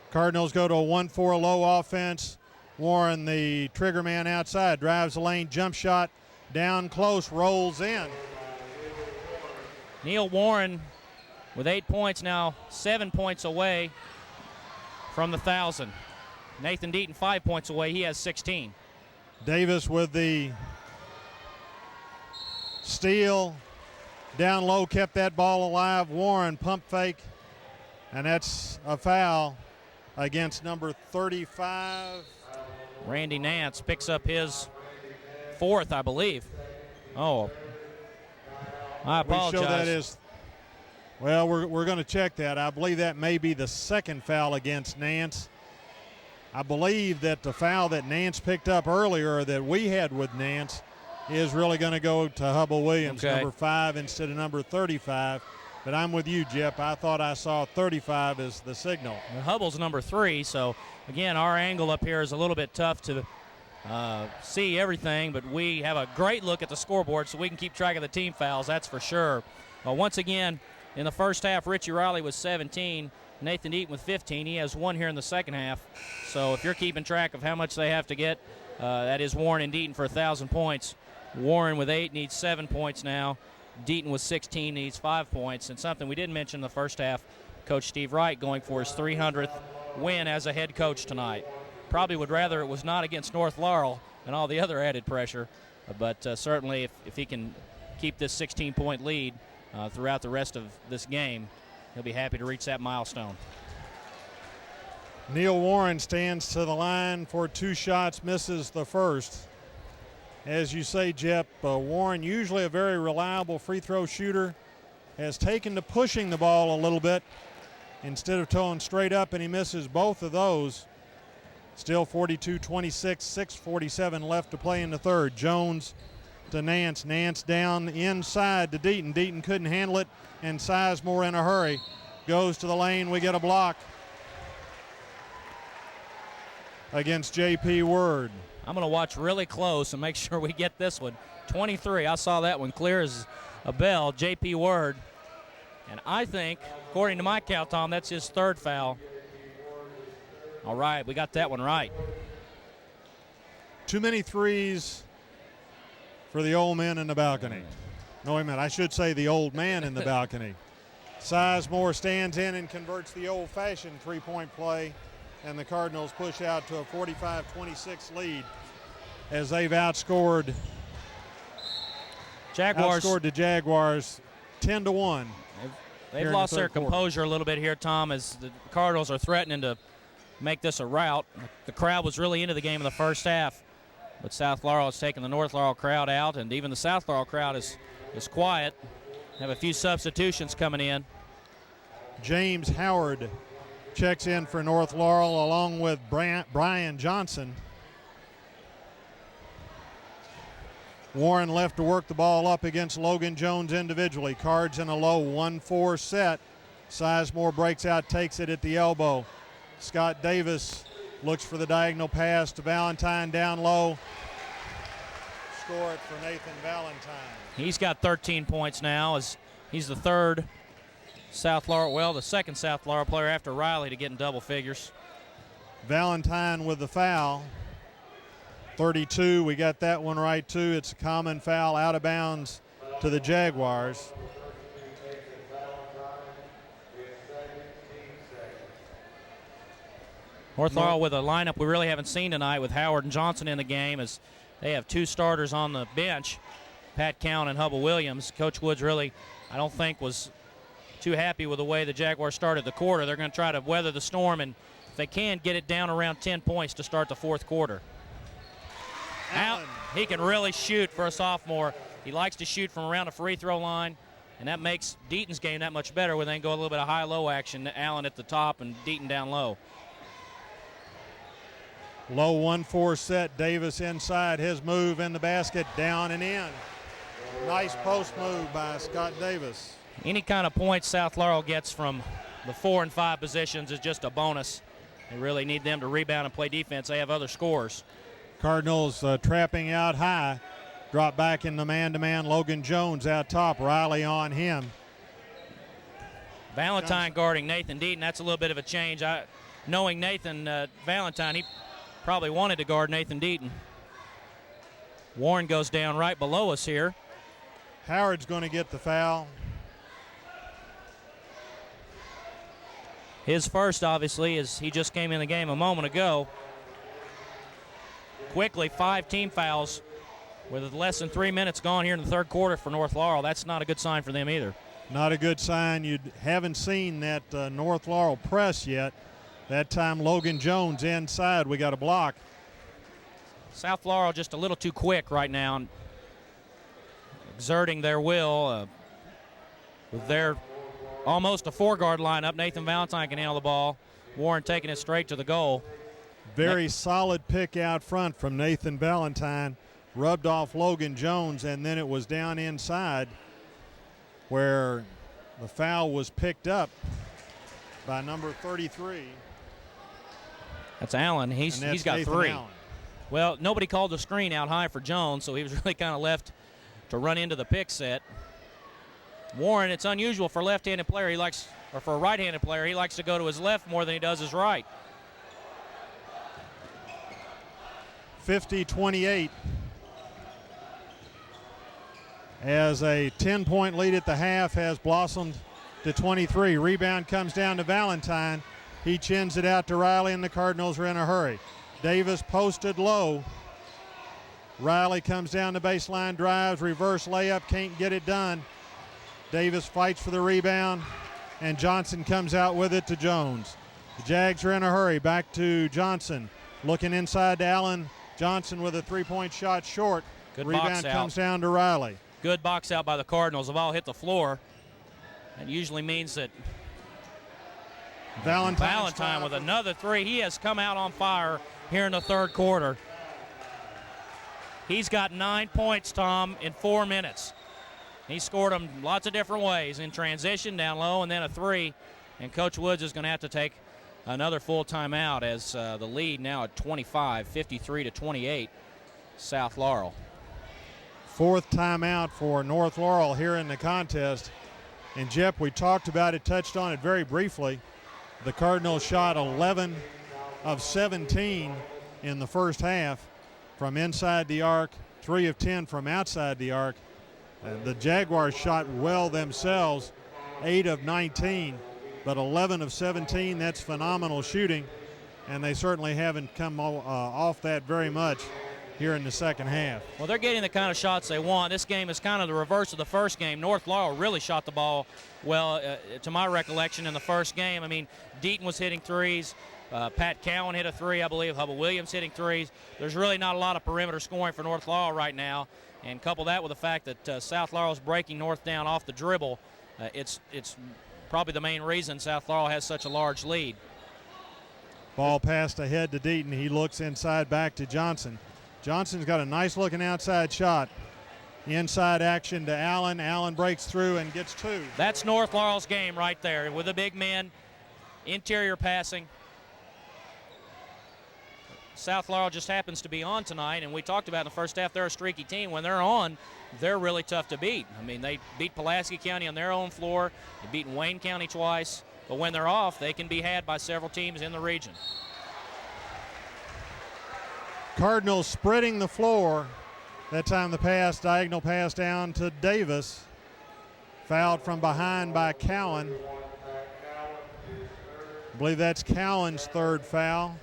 Cardinals go to a 1-4 low offense. Warren, the trigger man outside, drives the lane, jump shot, down close, rolls in. Neil Warren with 8 points, now 7 points away from the 1,000. Nathan Deaton 5 points away, he has 16. Davis with the steal, down low, kept that ball alive. Warren pump fake, and that's a foul against number 35. Randy Nance picks up his 4th, I believe. Oh, I apologize. We show that is, well, we're going to check that. I believe that may be the second foul against Nance. I believe that the foul that Nance picked up earlier that we had with Nance is really going to go to Hubble Williams, okay. Number 5 instead of number 35. But I'm with you, Jeff. I thought I saw 35 as the signal. Well, Hubble's number 3, so again, our angle up here is a little bit tough to see everything, but we have a great look at the scoreboard so we can keep track of the team fouls, that's for sure. Once again, in the first half, Richie Riley was 17, Nathan Deaton with 15. He has 1 here in the second half. So if you're keeping track of how much they have to get, that is Warren and Deaton for 1,000 points. Warren with 8 needs 7 points now. Deaton with 16 needs 5 points. And something we didn't mention in the first half, Coach Steve Wright going for his 300th win as a head coach tonight. Probably would rather it was not against North Laurel and all the other added pressure. But certainly if he can keep this 16-point lead throughout the rest of this game, he'll be happy to reach that milestone. Neil Warren stands to the line for 2 shots, misses the first. As you say, Jeff, Warren, usually a very reliable free throw shooter, has taken to pushing the ball a little bit instead of towing straight up, and he misses both of those. Still 42-26, 6:47 left to play in the third. Jones to Nance. Nance down inside to Deaton. Deaton couldn't handle it, and Sizemore in a hurry. Goes to the lane. We get a block against J.P. Word. I'm going to watch really close and make sure we get this one. 23, I saw that one clear as a bell, J.P. Word. And I think, according to my count, Tom, that's his 3rd foul. All right, we got that one right. Too many threes for the old man in the balcony. No, wait a minute, I should say the old man in the balcony. Sizemore stands in and converts the old-fashioned three-point play, and the Cardinals push out to a 45-26 lead as they've outscored the Jaguars 10-1. They've lost their composure a little bit here, Tom, as the Cardinals are threatening to make this a rout. The crowd was really into the game in the first half, but South Laurel has taken the North Laurel crowd out, and even the South Laurel crowd is quiet. Have a few substitutions coming in. James Howard checks in for North Laurel along with Brian Johnson. Warren left to work the ball up against Logan Jones individually. Cards in a low 1-4 set. Sizemore breaks out, takes it at the elbow. Scott Davis looks for the diagonal pass to Valentine down low. Score it for Nathan Valentine. He's got 13 points now as he's the 3rd South Laurel, well, the 2nd South Laurel player after Riley to get in double figures. Valentine with the foul. 32, we got that one right too. It's a common foul out of bounds to the Jaguars. North Laurel with a lineup we really haven't seen tonight with Howard and Johnson in the game, as they have 2 starters on the bench, Pat Cowan and Hubble Williams. Coach Woods really, I don't think, was too happy with the way the Jaguars started the quarter. They're going to try to weather the storm and, if they can, get it down around 10 points to start the 4th quarter. Out, he can really shoot for a sophomore. He likes to shoot from around the free throw line, and that makes Deaton's game that much better when they go a little bit of high-low action. Allen at the top and Deaton down low. Low 1-4 set. Davis inside. His move in the basket, down and in. Nice post move by Scott Davis. Any kind of points South Laurel gets from the 4 and 5 positions is just a bonus. They really need them to rebound and play defense. They have other scores. Cardinals trapping out high. Drop back in the man-to-man. Logan Jones out top. Riley on him. Valentine guarding Nathan Deaton. That's a little bit of a change. Knowing Nathan Valentine, he probably wanted to guard Nathan Deaton. Warren goes down right below us here. Howard's going to get the foul. His first, obviously, as he just came in the game a moment ago. Quickly, 5 team fouls with less than 3 minutes gone here in the 3rd quarter for North Laurel. That's not a good sign for them either. Not a good sign. You haven't seen that North Laurel press yet. That time Logan Jones inside. We got a block. South Laurel just a little too quick right now, exerting their will with their almost a 4-guard lineup. Nathan Valentine can handle the ball. Warren taking it straight to the goal. Very solid pick out front from Nathan Valentine. Rubbed off Logan Jones, and then it was down inside where the foul was picked up by number 33. That's Allen. He's got Nathan 3. Allen. Well, nobody called the screen out high for Jones, so he was really kind of left to run into the pick set. Warren, it's unusual for a left-handed player. Or for a right-handed player, he likes to go to his left more than he does his right. 50-28. As a 10-point lead at the half has blossomed to 23. Rebound comes down to Valentine. He chins it out to Riley, and the Cardinals are in a hurry. Davis posted low. Riley comes down the baseline, drives, reverse layup, can't get it done. Davis fights for the rebound, and Johnson comes out with it to Jones. The Jags are in a hurry. Back to Johnson. Looking inside to Allen. Johnson with a 3-point shot short. Good rebound box out. Comes down to Riley. Good box out by the Cardinals. The ball hit the floor. That usually means that Valentine with another 3. He has come out on fire here in the 3rd quarter. He's got 9 points, Tom, in 4 minutes. He scored them lots of different ways, in transition, down low, and then a 3. And Coach Woods is going to have to take another full timeout as the lead now at 25, 53-28, South Laurel. 4th timeout for North Laurel here in the contest. And Jeff, we talked about it, touched on it very briefly. The Cardinals shot 11 of 17 in the first half from inside the arc, 3 of 10 from outside the arc. The Jaguars shot well themselves, 8 of 19, but 11 of 17, that's phenomenal shooting, and they certainly haven't come off that very much here in the second half. Well, they're getting the kind of shots they want. This game is kind of the reverse of the first game. North Laurel really shot the ball well, to my recollection, in the first game. I mean, Deaton was hitting 3s. Pat Cowan hit a 3, I believe. Hubble Williams hitting 3s. There's really not a lot of perimeter scoring for North Laurel right now. And couple that with the fact that South Laurel is breaking North down off the dribble, it's probably the main reason South Laurel has such a large lead. Ball passed ahead to Deaton. He looks inside back to Johnson. Johnson's got a nice looking outside shot. Inside action to Allen. Allen breaks through and gets 2. That's North Laurel's game right there, with the big men, interior passing. South Laurel just happens to be on tonight, and we talked about in the first half, they're a streaky team. When they're on, they're really tough to beat. I mean, they beat Pulaski County on their own floor. They've beaten Wayne County twice. But when they're off, they can be had by several teams in the region. Cardinals spreading the floor. That time the pass, diagonal pass down to Davis. Fouled from behind by Cowan. I believe that's Cowan's 3rd foul.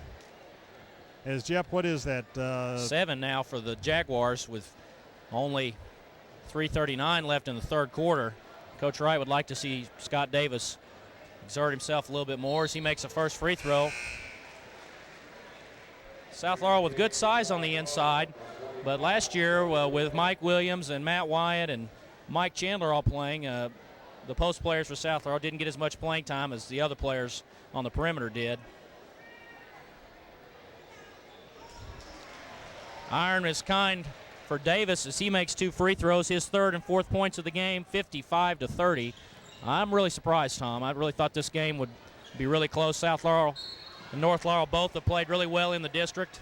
As Jeff, what is that? 7 now for the Jaguars with only 3:39 left in the third quarter. Coach Wright would like to see Scott Davis exert himself a little bit more as he makes the first free throw. South Laurel with good size on the inside, but last year with Mike Williams and Matt Wyatt and Mike Chandler all playing, the post players for South Laurel didn't get as much playing time as the other players on the perimeter did. Iron is kind for Davis as he makes 2 free throws, his third and fourth points of the game, 55-30. I'm really surprised, Tom. I really thought this game would be really close. South Laurel and North Laurel both have played really well in the district.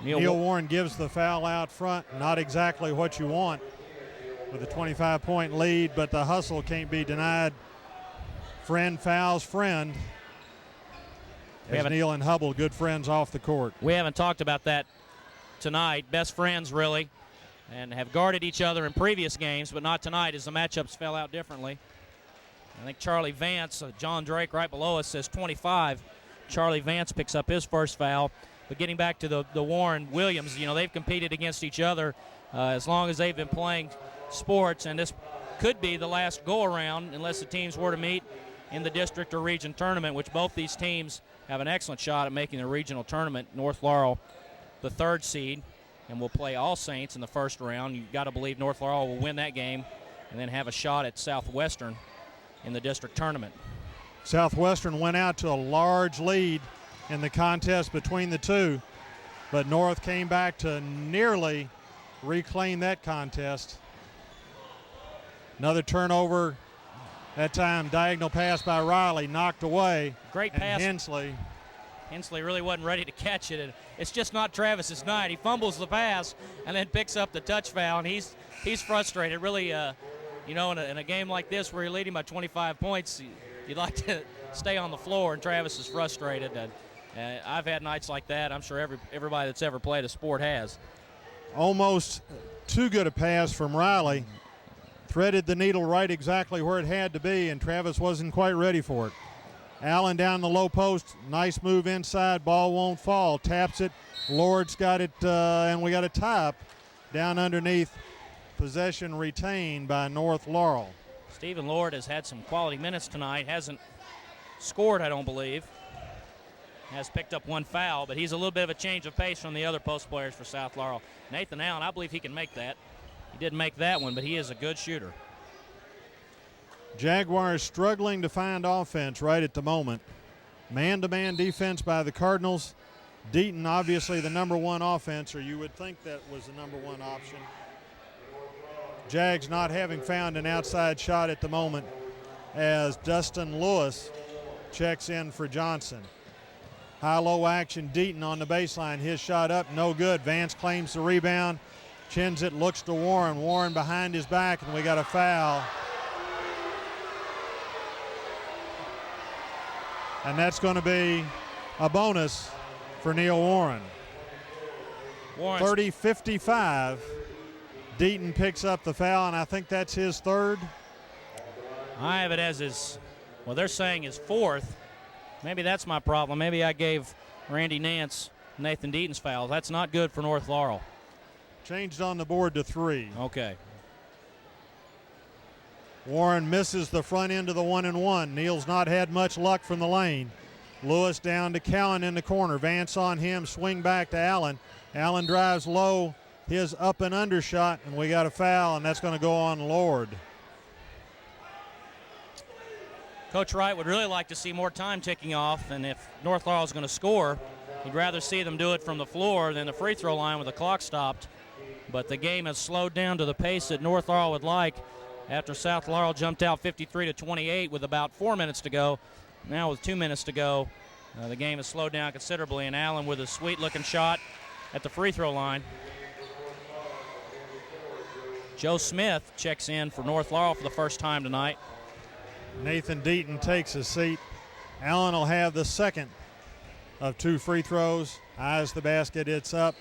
Neil Warren gives the foul out front. Not exactly what you want with a 25-point lead, but the hustle can't be denied. Friend fouls friend. As Neil and Hubble, good friends off the court. We haven't talked about that tonight. Best friends, really, and have guarded each other in previous games, but not tonight as the matchups fell out differently. I think Charlie Vance, John Drake right below us, says 25. Charlie Vance picks up his first foul. But getting back to the Warren-Williams, they've competed against each other as long as they've been playing sports, and this could be the last go-around unless the teams were to meet in the district or region tournament, which both these teams have an excellent shot at making the regional tournament. North Laurel, the 3rd seed, and will play All Saints in the first round. You've got to believe North Laurel will win that game and then have a shot at Southwestern in the district tournament. Southwestern went out to a large lead in the contest between the two, but North came back to nearly reclaim that contest. Another turnover. That time, diagonal pass by Riley, knocked away. Great pass. Hensley really wasn't ready to catch it. It's just not Travis's night. He fumbles the pass and then picks up the touch foul, and he's frustrated. Really, in a game like this where you're leading by 25 points, you'd like to stay on the floor, and Travis is frustrated. I've had nights like that. I'm sure everybody that's ever played a sport has. Almost too good a pass from Riley. Threaded the needle right exactly where it had to be, and Travis wasn't quite ready for it. Allen down the low post. Nice move inside. Ball won't fall. Taps it. Lord's got it, and we got a tie-up down underneath. Possession retained by North Laurel. Stephen Lord has had some quality minutes tonight. Hasn't scored, I don't believe. Has picked up 1 foul, but he's a little bit of a change of pace from the other post players for South Laurel. Nathan Allen, I believe he can make that. He didn't make that one, but he is a good shooter. Jaguars struggling to find offense right at the moment. Man-to-man defense by the Cardinals. Deaton, obviously the number 1 offense, or you would think that was the number 1 option. Jags not having found an outside shot at the moment as Dustin Lewis checks in for Johnson. High-low action, Deaton on the baseline. His shot up, no good. Vance claims the rebound. Chins it, looks to Warren. Warren behind his back, and we got a foul. And that's going to be a bonus for Neil Warren. 30-55. Deaton picks up the foul, and I think that's his 3rd. I have it as they're saying his 4th. Maybe that's my problem. Maybe I gave Randy Nance Nathan Deaton's foul. That's not good for North Laurel. Changed on the board to 3. Okay. Warren misses the front end of the 1-and-1. Neal's not had much luck from the lane. Lewis down to Cowan in the corner. Vance on him, swing back to Allen. Allen drives low, his up and under shot, and we got a foul, and that's going to go on Lord. Coach Wright would really like to see more time ticking off, and if North Laurel is going to score, he'd rather see them do it from the floor than the free throw line with the clock stopped. But the game has slowed down to the pace that North Laurel would like after South Laurel jumped out 53-28 with about 4 minutes to go. Now with 2 minutes to go, the game has slowed down considerably, and Allen with a sweet-looking shot at the free throw line. Joe Smith checks in for North Laurel for the first time tonight. Nathan Deaton takes his seat. Allen will have the second of 2 free throws. Eyes the basket, it's up.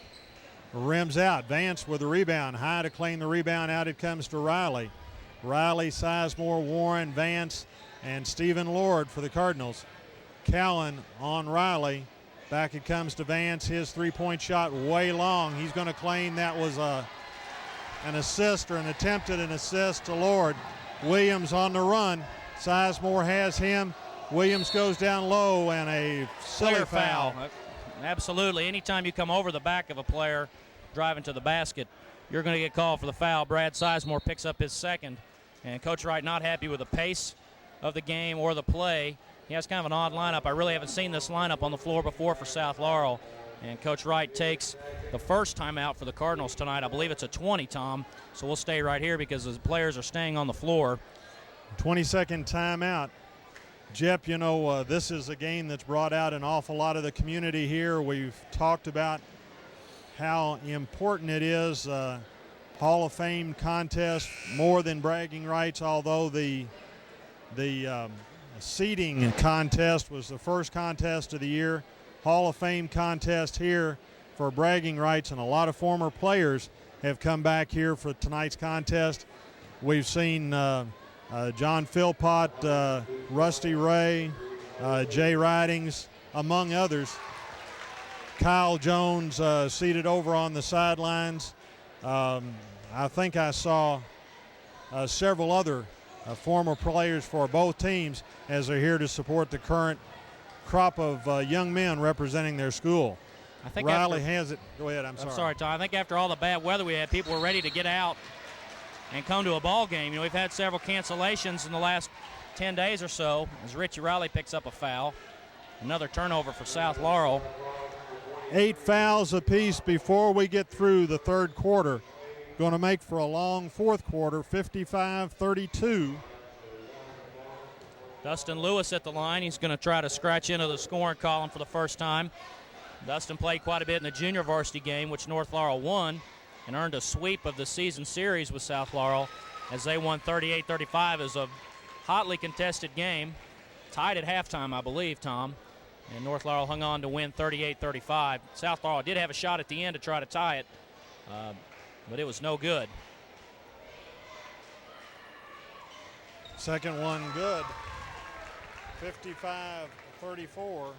Rims out. Vance with the rebound. High to claim the rebound. Out it comes to Riley. Riley, Sizemore, Warren, Vance, and Stephen Lord for the Cardinals. Cowan on Riley. Back it comes to Vance. His three-point shot way long. He's going to claim that was an assist or an attempted an assist to Lord. Williams on the run. Sizemore has him. Williams goes down low, and a silly foul. Absolutely. Anytime you come over the back of a player driving to the basket, you're going to get called for the foul. Brad Sizemore picks up his second, and Coach Wright not happy with the pace of the game or the play. He has kind of an odd lineup. I really haven't seen this lineup on the floor before for South Laurel. And Coach Wright takes the first timeout for the Cardinals tonight. I believe it's a 20, Tom. So we'll stay right here because the players are staying on the floor. 20-second timeout. Jep, you know, this is a game that's brought out an awful lot of the community here. We've talked about how important it is. Hall of Fame contest, more than bragging rights, although the seeding contest was the first contest of the year. Hall of Fame contest here for bragging rights, and a lot of former players have come back here for tonight's contest. We've seen John Philpott, Rusty Ray, Jay Ridings, among others. Kyle Jones seated over on the sidelines. I think I saw several other former players for both teams as they're here to support the current crop of young men representing their school. I think Riley has it. Go ahead, I'm sorry. I'm sorry, Tom. I think after all the bad weather we had, people were ready to get out and come to a ball game. You know, we've had several cancellations in the last 10 days or so as Richie Riley picks up a foul. Another turnover for South Laurel. 8 fouls apiece before we get through the third quarter. Going to make for a long fourth quarter, 55-32. Dustin Lewis at the line. He's going to try to scratch into the scoring column for the first time. Dustin played quite a bit in the junior varsity game, which North Laurel won, and earned a sweep of the season series with South Laurel as they won 38-35. It was a hotly contested game, tied at halftime, I believe, Tom. And North Laurel hung on to win 38-35. South Laurel did have a shot at the end to try to tie it, but it was no good. Second one good. 55-34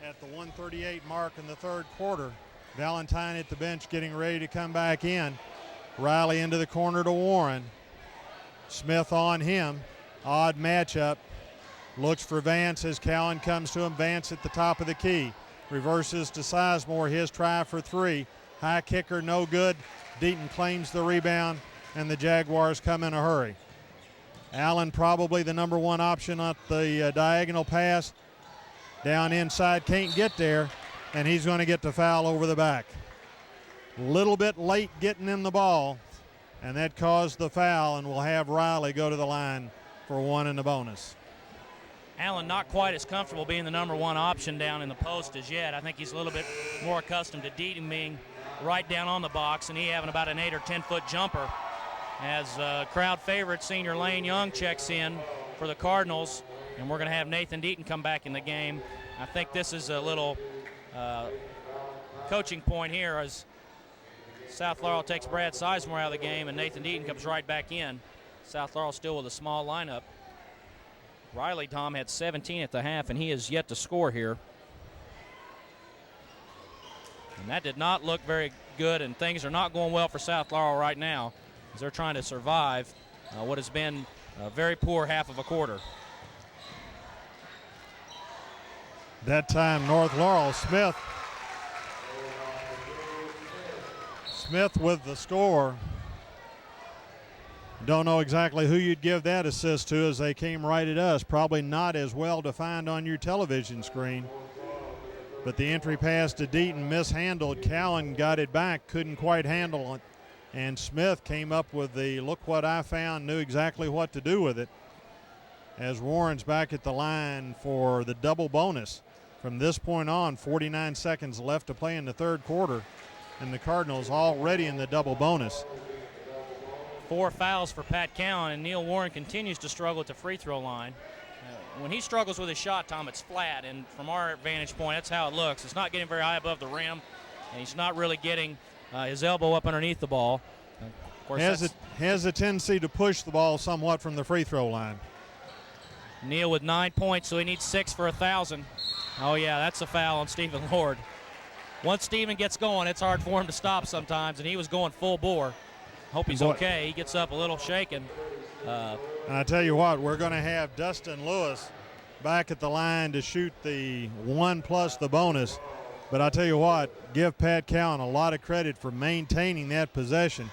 at the 1:38 mark in the third quarter. Valentine at the bench getting ready to come back in. Riley into the corner to Warren. Smith on him. Odd matchup. Looks for Vance as Cowan comes to him. Vance at the top of the key. Reverses to Sizemore. His try for three. High kicker, no good. Deaton claims the rebound, and the Jaguars come in a hurry. Allen probably the number one option at the diagonal pass. Down inside, can't get there, and he's going to get the foul over the back. A little bit late getting in the ball, and that caused the foul, and we'll have Riley go to the line for one in the bonus. Allen not quite as comfortable being the number one option down in the post as yet. I think he's a little bit more accustomed to Deaton being right down on the box and he having about an 8 or 10 foot jumper. As crowd favorite senior Lane Young checks in for the Cardinals, and we're going to have Nathan Deaton come back in the game. I think this is a little coaching point here as South Laurel takes Brad Sizemore out of the game and Nathan Deaton comes right back in. South Laurel still with a small lineup. Riley, Tom, had 17 at the half, and he is yet to score here. And that did not look very good, and things are not going well for South Laurel right now as they're trying to survive what has been a very poor half of a quarter. That time, North Laurel, Smith with the score. Don't know exactly who you'd give that assist to as they came right at us. Probably not as well defined on your television screen. But the entry pass to Deaton mishandled. Cowan got it back, couldn't quite handle it. And Smith came up with the look what I found, knew exactly what to do with it. As Warren's back at the line for the double bonus. From this point on, 49 seconds left to play in the third quarter. And the Cardinals already in the double bonus. 4 fouls for Pat Cowan, and Neil Warren continues to struggle at the free throw line. When he struggles with his shot, Tom, it's flat, and from our vantage point, that's how it looks. It's not getting very high above the rim, and he's not really getting his elbow up underneath the ball. Of course, has a tendency to push the ball somewhat from the free throw line. Neil with 9 points, so he needs 6 for 1,000. Oh, yeah, that's a foul on Stephen Lord. Once Stephen gets going, it's hard for him to stop sometimes, and he was going full bore. Hope he's okay. He gets up a little shaken. And I tell you what, we're going to have Dustin Lewis back at the line to shoot the 1 plus the bonus. But I tell you what, give Pat Cowan a lot of credit for maintaining that possession.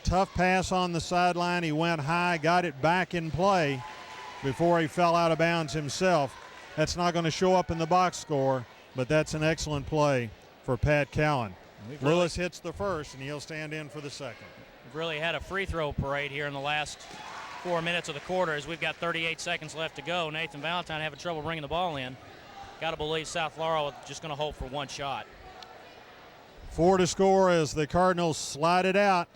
Tough pass on the sideline. He went high, got it back in play before he fell out of bounds himself. That's not going to show up in the box score, but that's an excellent play for Pat Cowan. Lewis hits the first, and he'll stand in for the second. We've really had a free throw parade here in the last 4 minutes of the quarter as we've got 38 seconds left to go. Nathan Valentine having trouble bringing the ball in. Got to believe South Laurel is just going to hold for one shot. 4 to score as the Cardinals slide it out.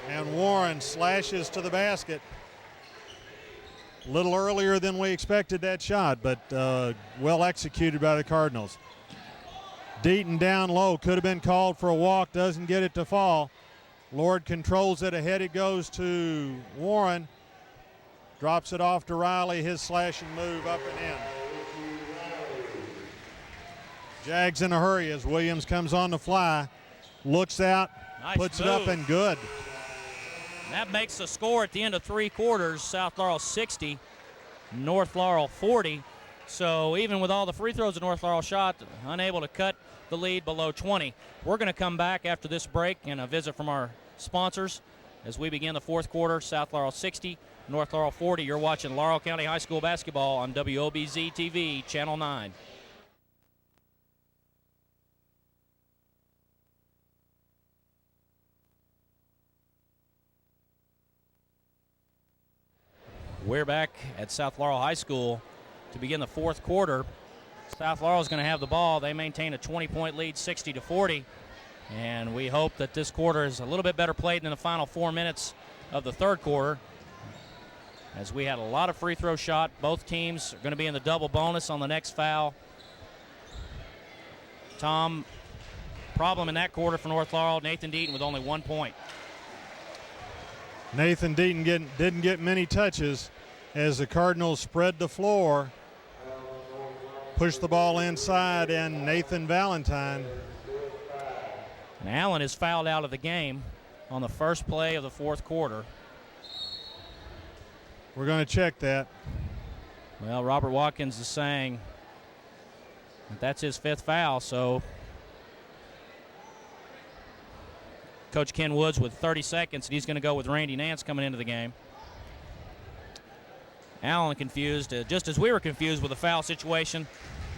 And Warren slashes to the basket. A little earlier than we expected that shot, but well executed by the Cardinals. Deaton down low, could have been called for a walk, doesn't get it to fall. Lord controls it, ahead it goes to Warren. Drops it off to Riley, his slashing move up and in. Jags in a hurry as Williams comes on the fly. Looks out, nice puts move. it up and good. And that makes the score at the end of 3 quarters. South Laurel 60, North Laurel 40. So even with all the free throws that North Laurel shot, unable to cut the lead below 20. We're going to come back after this break and a visit from our sponsors as we begin the 4th quarter. South Laurel 60, North Laurel 40. You're watching Laurel County High School basketball on WOBZ TV, Channel 9. We're back at South Laurel High School to begin the 4th quarter. South Laurel is going to have the ball. They maintain a 20-point lead, 60-40. And we hope that this quarter is a little bit better played than the final 4 minutes of the 3rd quarter, as we had a lot of free throw shot. Both teams are going to be in the double bonus on the next foul. Tom, problem in that quarter for North Laurel. Nathan Deaton with only 1 point. Nathan Deaton didn't get many touches as the Cardinals spread the floor, pushed the ball inside, and Nathan Valentine. And Allen is fouled out of the game on the first play of the 4th quarter. We're going to check that. Well, Robert Watkins is saying that that's his 5th foul, so Coach Ken Woods with 30 seconds, and he's going to go with Randy Nance coming into the game. Allen confused, just as we were confused with the foul situation,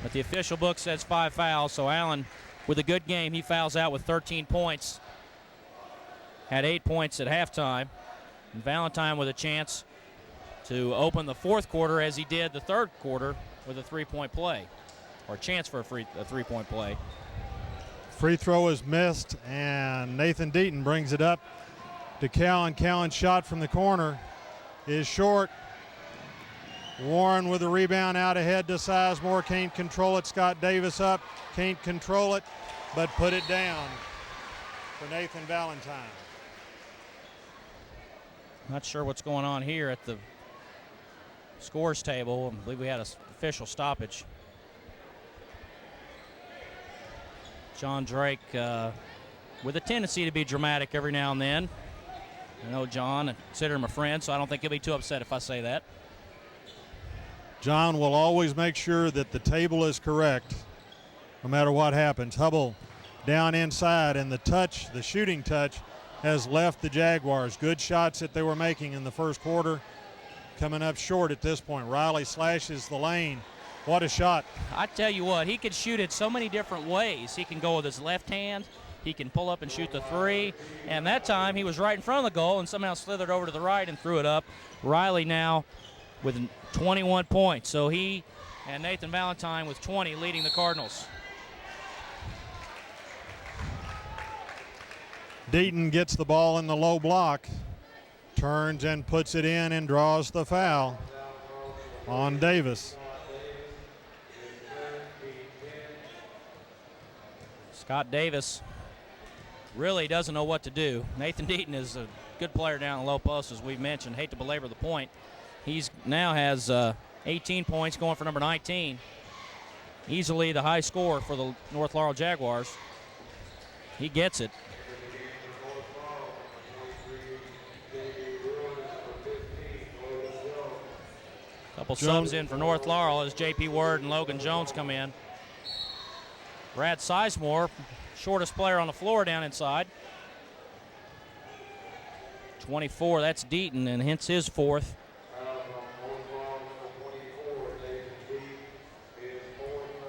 but the official book says 5 fouls, so Allen with a good game. He fouls out with 13 points, had 8 points at halftime, and Valentine with a chance to open the 4th quarter as he did the 3rd quarter with a 3-point play, or chance for a 3-point play. Free throw is missed, and Nathan Deaton brings it up to Cowan. Cowan's shot from the corner is short. Warren with the rebound out ahead to Sizemore. Can't control it. Scott Davis up. Can't control it, but put it down for Nathan Valentine. Not sure what's going on here at the scores table. I believe we had an official stoppage. John Drake with a tendency to be dramatic every now and then. I know John, and consider him a friend, so I don't think he'll be too upset if I say that. John will always make sure that the table is correct no matter what happens. Hubble down inside, and the shooting touch has left the Jaguars. Good shots that they were making in the 1st quarter, coming up short at this point. Riley slashes the lane. What a shot. I tell you what, he can shoot it so many different ways. He can go with his left hand. He can pull up and shoot the 3. And that time he was right in front of the goal and somehow slithered over to the right and threw it up. Riley now with 21 points. So he and Nathan Valentine with 20 leading the Cardinals. Deaton gets the ball in the low block, turns and puts it in and draws the foul on Davis. Scott Davis really doesn't know what to do. Nathan Deaton is a good player down in the low post, as we've mentioned. Hate to belabor the point. He's now has 18 points, going for number 19. Easily the high score for the North Laurel Jaguars. He gets it. Couple subs in for North Laurel as J.P. Word and Logan Jones come in. Brad Sizemore, shortest player on the floor down inside. 24, that's Deaton, and hence his fourth.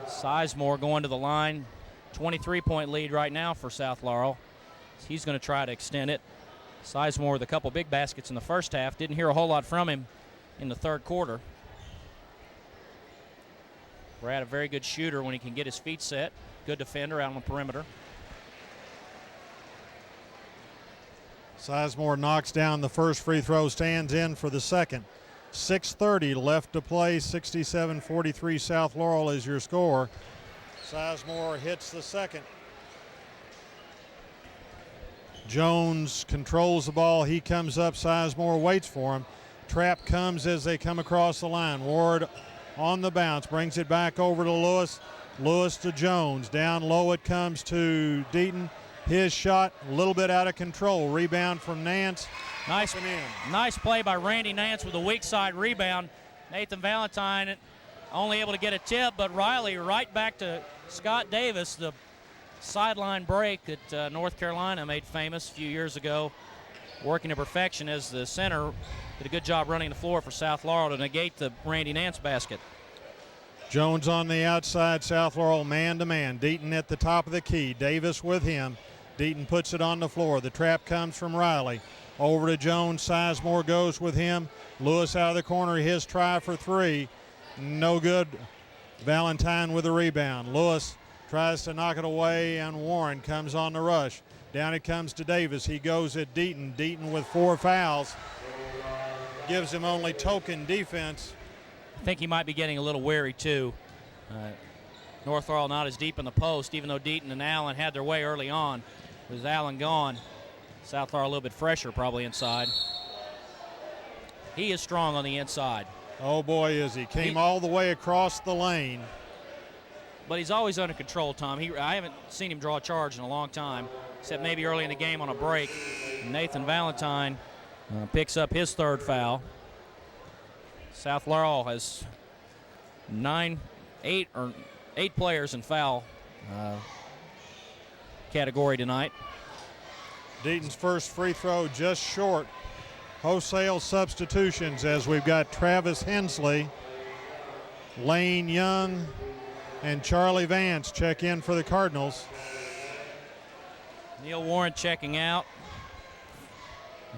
Sizemore going to the line. 23-point lead right now for South Laurel. He's going to try to extend it. Sizemore with a couple big baskets in the first half. Didn't hear a whole lot from him in the third quarter. Brad, a very good shooter when he can get his feet set. Good defender out on the perimeter. Sizemore knocks down the first free throw, stands in for the second. 6:30 left to play. 67-43 South Laurel is your score. Sizemore hits the second. Jones controls the ball. He comes up. Sizemore waits for him. Trap comes as they come across the line. Ward on the bounce, brings it back over to Lewis. Lewis to Jones. Down low it comes to Deaton. His shot a little bit out of control. Rebound from Nance. Nice play by Randy Nance with a weak side rebound. Nathan Valentine only able to get a tip, but Riley right back to Scott Davis, the sideline break that North Carolina made famous a few years ago, working to perfection as the center. Did a good job running the floor for South Laurel to negate the Randy Nance basket. Jones on the outside, South Laurel man-to-man. Deaton at the top of the key. Davis with him. Deaton puts it on the floor. The trap comes from Riley. Over to Jones. Sizemore goes with him. Lewis out of the corner. His try for three. No good. Valentine with the rebound. Lewis tries to knock it away, and Warren comes on the rush. Down it comes to Davis. He goes at Deaton. Deaton with 4 fouls. Gives him only token defense. I think he might be getting a little wary too. North Laurel not as deep in the post, even though Deaton and Allen had their way early on. With Allen gone, South Laurel a little bit fresher probably inside. He is strong on the inside. Oh boy, is he. Came all the way across the lane. But he's always under control, Tom. I haven't seen him draw a charge in a long time, except maybe early in the game on a break. Nathan Valentine picks up his third foul. South Laurel has 8 players in foul category tonight. Deaton's first free throw just short. Wholesale substitutions as we've got Travis Hensley, Lane Young, and Charlie Vance check in for the Cardinals. Neil Warren checking out.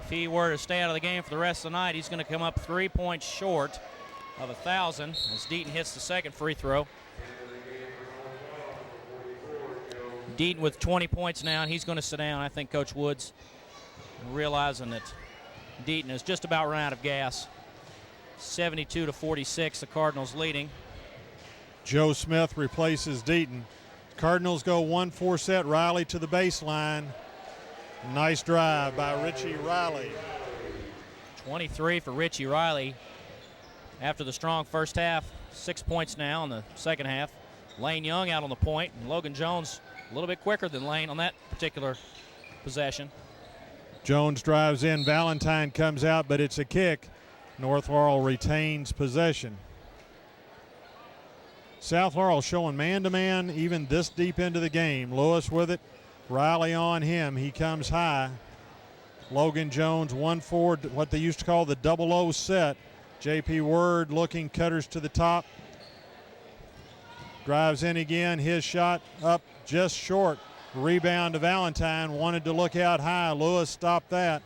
If he were to stay out of the game for the rest of the night, he's going to come up 3 points short of 1,000 as Deaton hits the second free throw. Deaton with 20 points now, and he's going to sit down. I think Coach Woods realizing that Deaton is just about run out of gas. 72-46, the Cardinals leading. Joe Smith replaces Deaton. Cardinals go 1-4 set. Riley to the baseline. Nice drive by Richie Riley. 23 for Richie Riley. After the strong first half, 6 points now in the second half. Lane Young out on the point, and Logan Jones a little bit quicker than Lane on that particular possession. Jones drives in. Valentine comes out, but it's a kick. North Laurel retains possession. South Laurel showing man-to-man even this deep into the game. Lewis with it. Riley on him. He comes high. Logan Jones 1-4, what they used to call the 0-0 set. J.P. Word looking, cutters to the top. Drives in again. His shot up just short. Rebound to Valentine. Wanted to look out high. Lewis stopped that.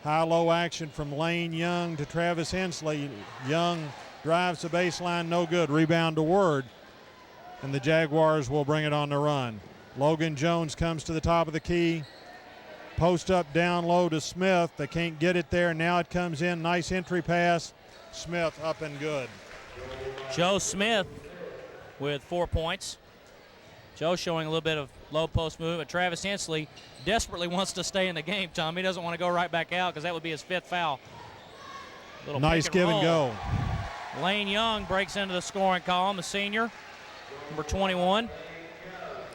High-low action from Lane Young to Travis Hensley. Young drives the baseline. No good. Rebound to Word. And the Jaguars will bring it on the run. Logan Jones comes to the top of the key. Post up down low to Smith. They can't get it there. Now it comes in. Nice entry pass. Smith up and good. Joe Smith with 4 points. Joe showing a little bit of low post movement. Travis Hensley desperately wants to stay in the game, Tom. He doesn't want to go right back out because that would be his 5th foul. Nice give and go. Lane Young breaks into the scoring column, the senior. number 21.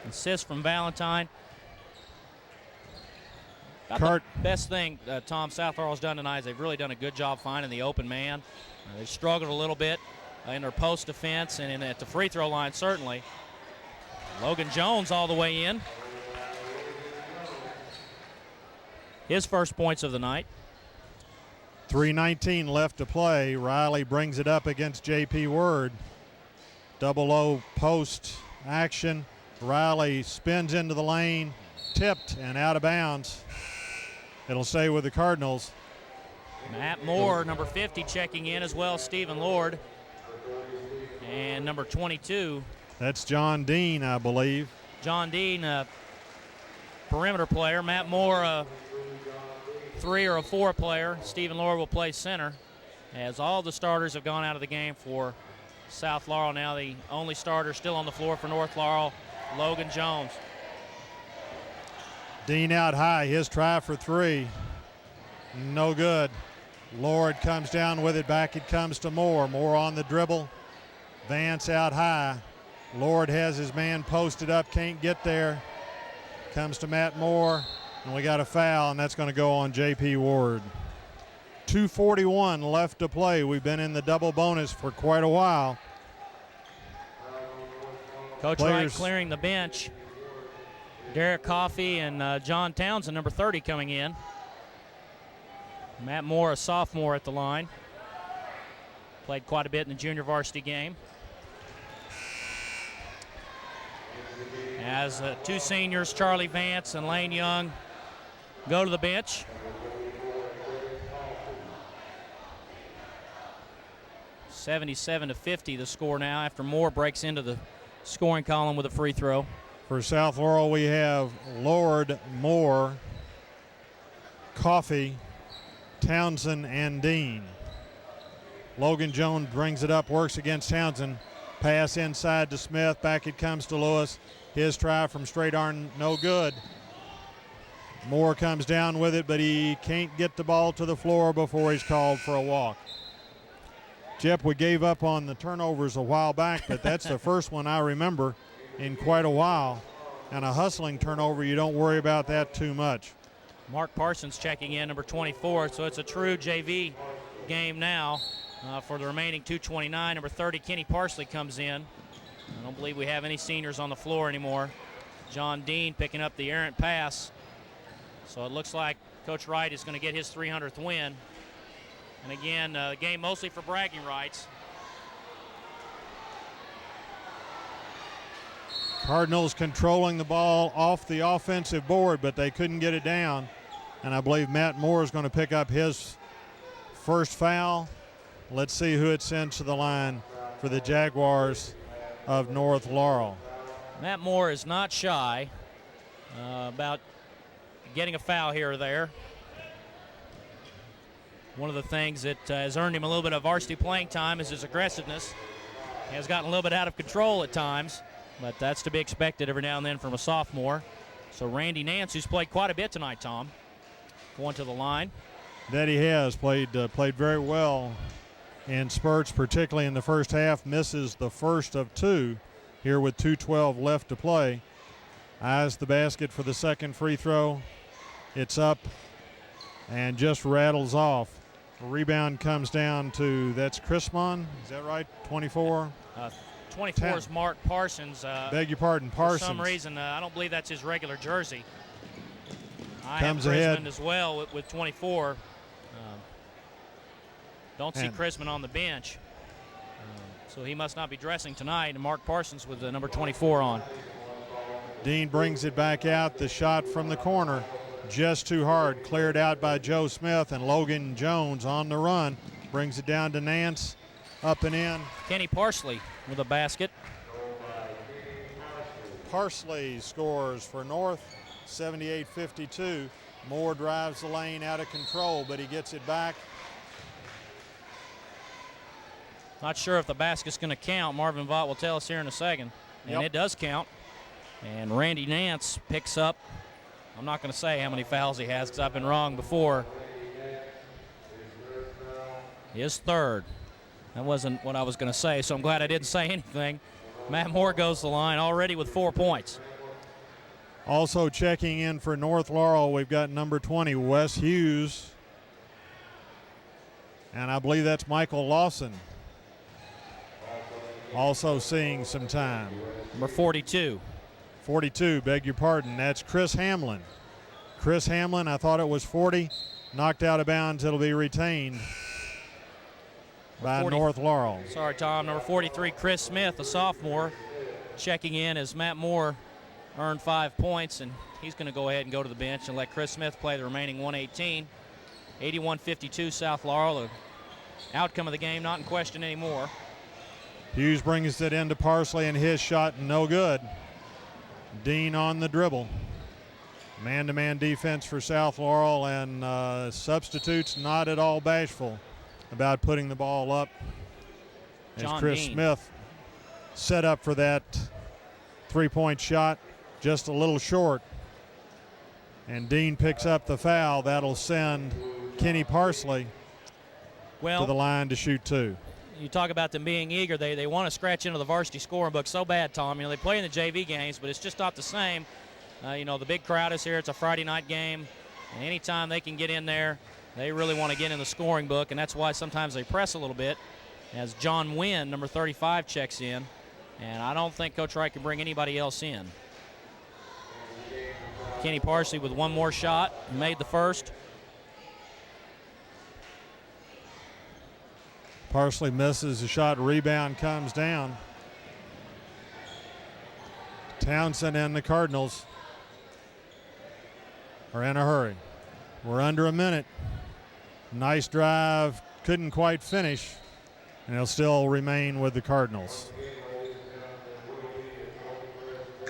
Assist from Valentine. About the best thing Tom South Laurel's done tonight is they've really done a good job finding the open man. They struggled a little bit in their post defense and at the free throw line, certainly. Logan Jones all the way in. His first points of the night. 3:19 left to play. Riley brings it up against J.P. Word. Double O post action. Riley spins into the lane, tipped and out of bounds. It'll stay with the Cardinals. Matt Moore, number 50, checking in as well. Stephen Lord. And number 22. That's John Dean, I believe. John Dean, perimeter player. Matt Moore, a 3 or a 4 player. Stephen Lord will play center. As all the starters have gone out of the game for South Laurel. Now the only starter still on the floor for North Laurel, Logan Jones. Dean out high, his try for 3. No good. Lord comes down with it, back it comes to Moore. Moore on the dribble. Vance out high. Lord has his man posted up, can't get there. Comes to Matt Moore, and we got a foul, and that's going to go on J.P. Ward. 2:41 left to play. We've been in the double bonus for quite a while. Coach Wright clearing the bench. Derek Coffey and John Townsend, number 30, coming in. Matt Moore, a sophomore at the line. Played quite a bit in the junior varsity game. As 2 seniors, Charlie Vance and Lane Young, go to the bench. (77-50) the score now after Moore breaks into the scoring column with a free throw. For South Laurel, we have Lord, Moore, Coffey, Townsend, and Dean. Logan Jones brings it up, works against Townsend. Pass inside to Smith, back it comes to Lewis. His try from straight arm, no good. Moore comes down with it, but he can't get the ball to the floor before he's called for a walk. Jep, we gave up on the turnovers a while back, but that's the first one I remember in quite a while. And a hustling turnover, you don't worry about that too much. Mark Parsons checking in, number 24, so it's a true JV game now for the remaining 2:29. Number 30, Kenny Parsley, comes in. I don't believe we have any seniors on the floor anymore. John Dean picking up the errant pass. So it looks like Coach Wright is going to get his 300th win. And again, the game mostly for bragging rights. Cardinals controlling the ball off the offensive board, but they couldn't get it down. And I believe Matt Moore is going to pick up his first foul. Let's see who it sends to the line for the Jaguars of North Laurel. Matt Moore is not shy about getting a foul here or there. One of the things that has earned him a little bit of varsity playing time is his aggressiveness. He has gotten a little bit out of control at times, but that's to be expected every now and then from a sophomore. So Randy Nance, who's played quite a bit tonight, Tom, going to the line. That he has played very well in spurts, particularly in the first half. Misses the first of 2 here with 2:12 left to play. Eyes the basket for the second free throw. It's up and just rattles off. Rebound comes down to, that's Chrismon, is that right? 24? 24 is Mark Parsons. Beg your pardon, Parsons. For some reason, I don't believe that's his regular jersey. I Comes have ahead. Chrisman as well with 24. Don't see Chrisman on the bench. So he must not be dressing tonight. And Mark Parsons with the number 24 on. Dean brings it back out. The shot from the corner, just too hard. Cleared out by Joe Smith, and Logan Jones on the run. Brings it down to Nance. Up and in. Kenny Parsley with a basket. Parsley scores for North, 78-52. Moore drives the lane out of control, but he gets it back. Not sure if the basket's going to count. Marvin Vaught will tell us here in a second. And it does count. And Randy Nance picks up, I'm not going to say how many fouls he has because I've been wrong before. His third. That wasn't what I was going to say, so I'm glad I didn't say anything. Matt Moore goes to the line already with 4 points. Also checking in for North Laurel, we've got number 20, Wes Hughes. And I believe that's Michael Lawson. Also seeing some time. Number 42. 42, beg your pardon. That's Chris Hamlin. Chris Hamlin, I thought it was 40. Knocked out of bounds. It'll be retained by North Laurel. Sorry, Tom. Number 43, Chris Smith, a sophomore, checking in as Matt Moore earned 5 points, and he's going to go ahead and go to the bench and let Chris Smith play the remaining 118. 81-52 South Laurel. The outcome of the game not in question anymore. Hughes brings it into Parsley, and his shot no good. Dean on the dribble. Man-to-man defense for South Laurel, and substitutes not at all bashful about putting the ball up. As John Chris Dean. Smith set up for that three-point shot, just a little short. And Dean picks up the foul. That'll send Kenny Parsley to the line to shoot 2. You talk about them being eager. They want to scratch into the varsity scoring book so bad, Tom. You know, they play in the JV games, but it's just not the same. You know, the big crowd is here. It's a Friday night game. And anytime they can get in there, they really want to get in the scoring book, and that's why sometimes they press a little bit as John Wynn, number 35, checks in. And I don't think Coach Wright can bring anybody else in. Kenny Parsley with one more shot, made the first. Parsley misses the shot, rebound comes down. Townsend and the Cardinals are in a hurry. We're under a minute. Nice drive, couldn't quite finish, and he'll still remain with the Cardinals.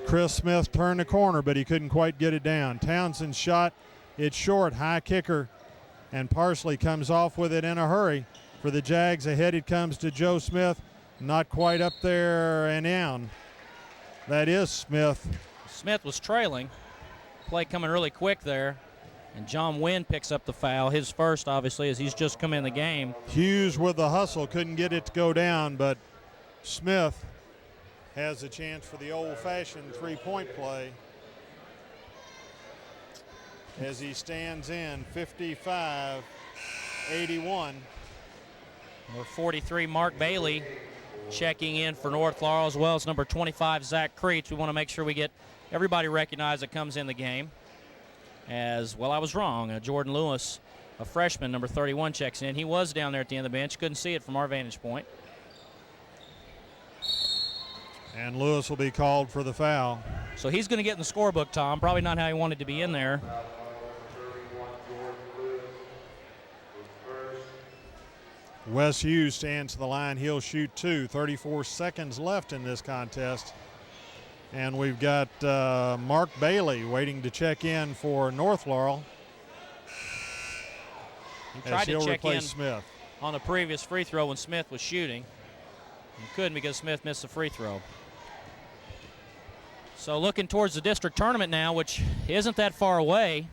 Chris Smith turned the corner, but he couldn't quite get it down. Townsend's shot, it's short, high kicker, and Parsley comes off with it in a hurry. For the Jags, ahead it comes to Joe Smith, not quite up there and down. That is Smith. Smith was trailing. Play coming really quick there. And John Wynn picks up the foul. His first, obviously, as he's just come in the game. Hughes with the hustle, couldn't get it to go down, but Smith has a chance for the old-fashioned three-point play as he stands in 55-81. Number 43, Mark Bailey, checking in for North Laurel, as well as number 25, Zach Creech. We want to make sure we get everybody recognized that comes in the game. As well, I was wrong. Jordan Lewis, a freshman, number 31, checks in. He was down there at the end of the bench. Couldn't see it from our vantage point. And Lewis will be called for the foul. So he's going to get in the scorebook, Tom. Probably not how he wanted to be in there. Wes Hughes stands to the line. He'll shoot 2. 34 seconds left in this contest. And we've got Mark Bailey waiting to check in for North Laurel. He tried to check in Smith on the previous free throw when Smith was shooting. He couldn't because Smith missed the free throw. So looking towards the district tournament now, which isn't that far away.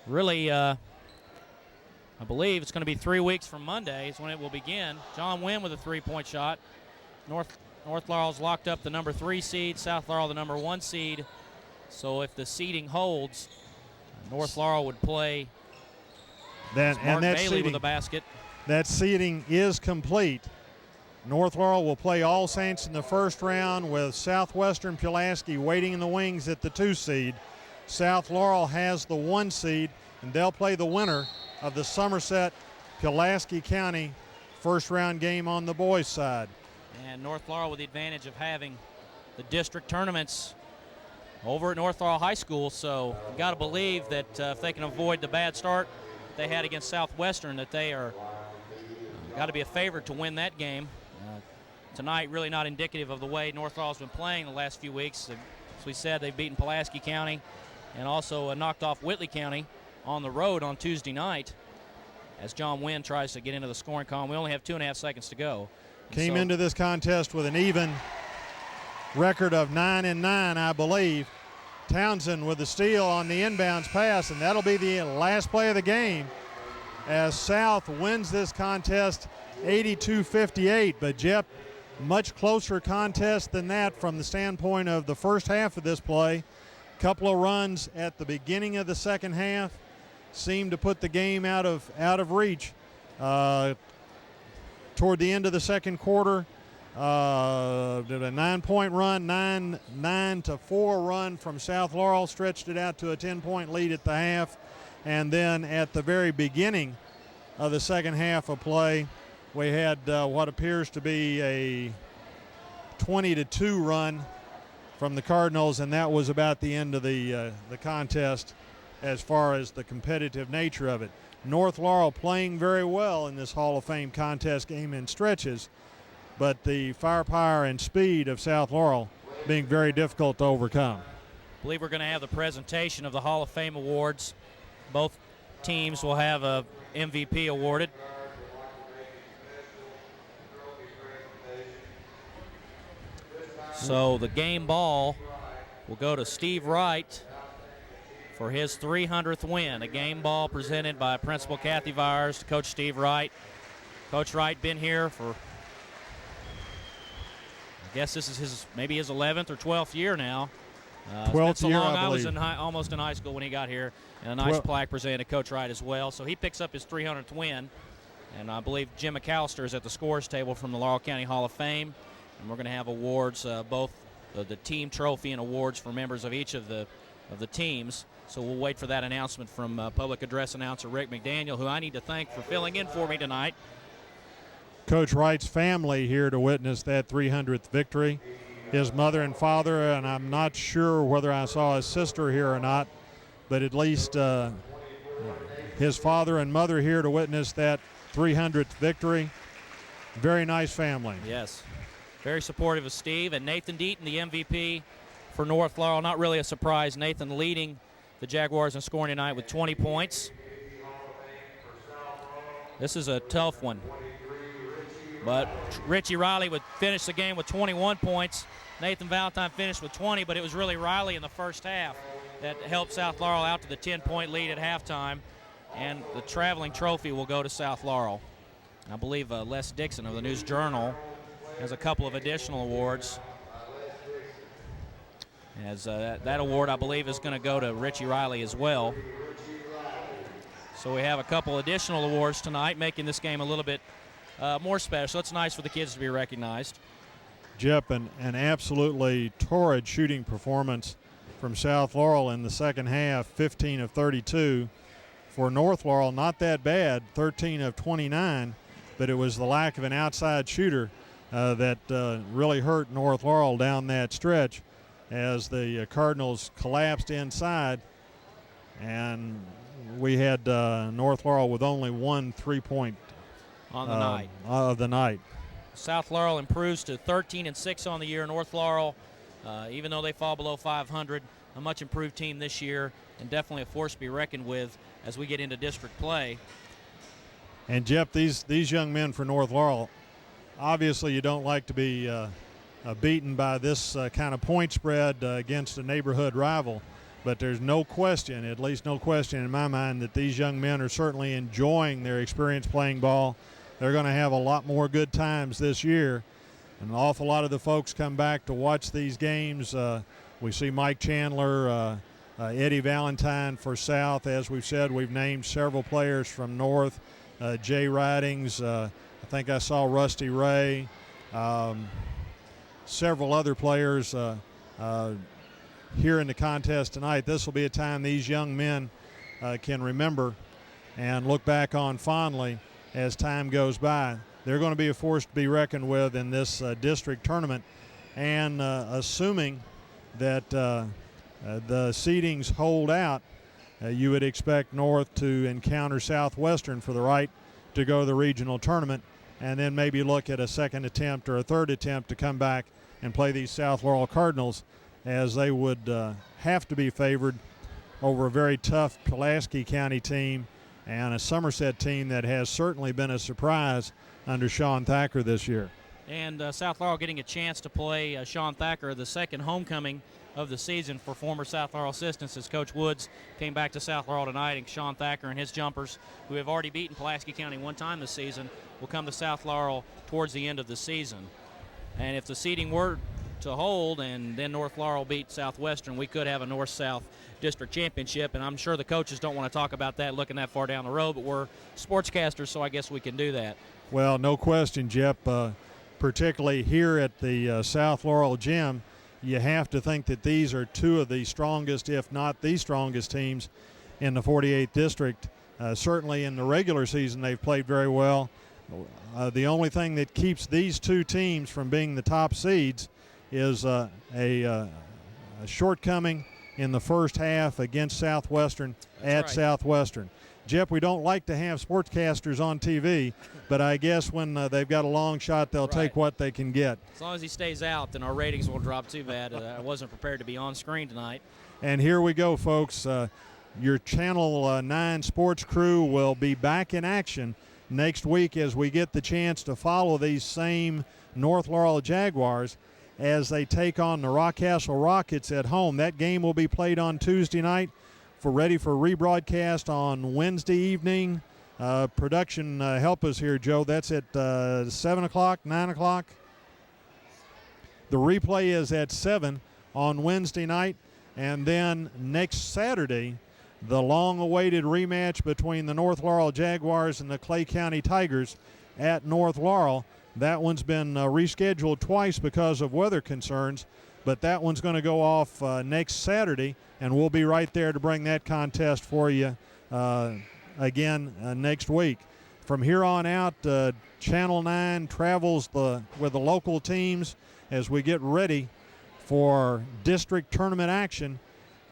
Really, I believe it's going to be 3 weeks from Monday is when it will begin. John Wynn with a three-point shot. North Laurel's locked up the number 3 seed, South Laurel the number 1 seed. So if the seeding holds, North Laurel would play Mark Bailey with a basket. That seeding is complete. North Laurel will play All Saints in the first round with Southwestern Pulaski waiting in the wings at the 2 seed. South Laurel has the 1 seed, and they'll play the winner of the Somerset Pulaski County first round game on the boys' side. And North Laurel with the advantage of having the district tournaments over at North Laurel High School. So you've got to believe that if they can avoid the bad start they had against Southwestern, that they are got to be a favorite to win that game. Tonight really not indicative of the way North Laurel's been playing the last few weeks. As we said, they've beaten Pulaski County and also knocked off Whitley County on the road on Tuesday night as John Wynn tries to get into the scoring column. We only have 2.5 seconds to go. Came into this contest with an even record of 9-9, I believe. Townsend with the steal on the inbounds pass, and that'll be the last play of the game as South wins this contest 82-58. But Jep, much closer contest than that from the standpoint of the first half of this play. Couple of runs at the beginning of the second half seemed to put the game out of reach. Toward the end of the second quarter, did a 9-point run, 9-4 run from South Laurel, stretched it out to a 10-point lead at the half. And then at the very beginning of the second half of play, we had what appears to be a 20-2 run from the Cardinals, and that was about the end of the contest as far as the competitive nature of it. North Laurel playing very well in this Hall of Fame contest game in stretches, but the firepower and speed of South Laurel being very difficult to overcome. I believe we're going to have the presentation of the Hall of Fame awards. Both teams will have a MVP awarded. So the game ball will go to Steve Wright for his 300th win. A game ball presented by Principal Kathy Vyers to Coach Steve Wright. Coach Wright been here for, I guess this is maybe his 11th or 12th year now. 12th year, I was believe. almost in high school when he got here, and a nice plaque presented to Coach Wright as well. So he picks up his 300th win, and I believe Jim McAllister is at the scores table from the Laurel County Hall of Fame, and we're going to have awards, both the team trophy and awards for members of each of the teams. So we'll wait for that announcement from public address announcer Rick McDaniel, who I need to thank for filling in for me tonight. Coach Wright's family here to witness that 300th victory. His mother and father, and I'm not sure whether I saw his sister here or not, but at least his father and mother here to witness that 300th victory. Very nice family. Yes, very supportive of Steve. And Nathan Deaton, the MVP for North Laurel. Not really a surprise. Nathan leading the Jaguars in scoring tonight with 20 points. This is a tough one. But Richie Riley would finish the game with 21 points. Nathan Valentine finished with 20, but it was really Riley in the first half that helped South Laurel out to the 10-point lead at halftime. And the traveling trophy will go to South Laurel. I believe Les Dixon of the News-Journal has a couple of additional awards. As that award, I believe, is going to go to Richie Riley as well. So we have a couple additional awards tonight, making this game a little bit more special. It's nice for the kids to be recognized. Jep, an absolutely torrid shooting performance from South Laurel in the second half, 15 of 32. For North Laurel, not that bad, 13 of 29, but it was the lack of an outside shooter that really hurt North Laurel down that stretch as the Cardinals collapsed inside, and we had North Laurel with only one 3-point on the night. Of the night. South Laurel improves to 13-6 on the year. North Laurel, even though they fall below 500, a much improved team this year, and definitely a force to be reckoned with as we get into district play. And Jeff, these young men for North Laurel, obviously you don't like to be beaten by this kind of point spread against a neighborhood rival, but there's no question, at least no question in my mind, that these young men are certainly enjoying their experience playing ball. They're going to have a lot more good times this year. An awful lot of the folks come back to watch these games. We see Mike Chandler, Eddie Valentine for South. As we've said, we've named several players from North. Jay Ridings, I think I saw Rusty Ray. Several other players here in the contest tonight. This will be a time these young men can remember and look back on fondly as time goes by. They're going to be a force to be reckoned with in this district tournament, and assuming that the seedings hold out, you would expect North to encounter Southwestern for the right to go to the regional tournament, and then maybe look at a second attempt or a third attempt to come back and play these South Laurel Cardinals, as they would have to be favored over a very tough Pulaski County team and a Somerset team that has certainly been a surprise under Sean Thacker this year. And South Laurel getting a chance to play Sean Thacker, the second homecoming of the season for former South Laurel assistants, as Coach Woods came back to South Laurel tonight, and Sean Thacker and his jumpers, who have already beaten Pulaski County one time this season, will come to South Laurel towards the end of the season. And if the seeding were to hold and then North Laurel beat Southwestern, we could have a North-South district championship. And I'm sure the coaches don't want to talk about that looking that far down the road, but we're sportscasters, so I guess we can do that. Well, no question, Jeff. Particularly here at the South Laurel Gym, you have to think that these are two of the strongest, if not the strongest teams in the 48th district. Certainly in the regular season, they've played very well. The only thing that keeps these two teams from being the top seeds is a shortcoming in the first half against Southwestern. That's right. Southwestern. Jeff, we don't like to have sportscasters on TV, but I guess when they've got a long shot, they'll take what they can get. As long as he stays out, then our ratings won't drop too bad. I wasn't prepared to be on screen tonight. And here we go, folks. Your Channel 9 sports crew will be back in action next week as we get the chance to follow these same North Laurel Jaguars as they take on the Rockcastle Rockets at home. That game will be played on Tuesday night, ready for rebroadcast on Wednesday evening. Production, help us here, Joe. That's at 7 o'clock, 9 o'clock. The replay is at 7 on Wednesday night. And then next Saturday, the long-awaited rematch between the North Laurel Jaguars and the Clay County Tigers at North Laurel. That one's been rescheduled twice because of weather concerns, but that one's going to go off next Saturday, and we'll be right there to bring that contest for you again next week. From here on out, Channel 9 travels with the local teams as we get ready for district tournament action,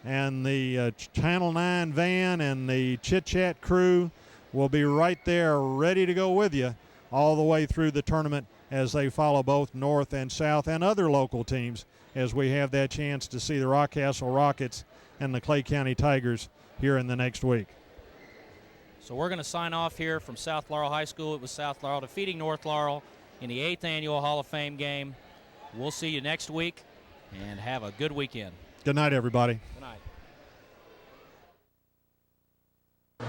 and the Channel 9 van and the Chit Chat crew will be right there ready to go with you all the way through the tournament as they follow both North and South and other local teams as we have that chance to see the Rockcastle Rockets and the Clay County Tigers here in the next week. So we're going to sign off here from South Laurel High School. It was South Laurel defeating North Laurel in the 8th annual Hall of Fame game. We'll see you next week, and have a good weekend. Good night, everybody.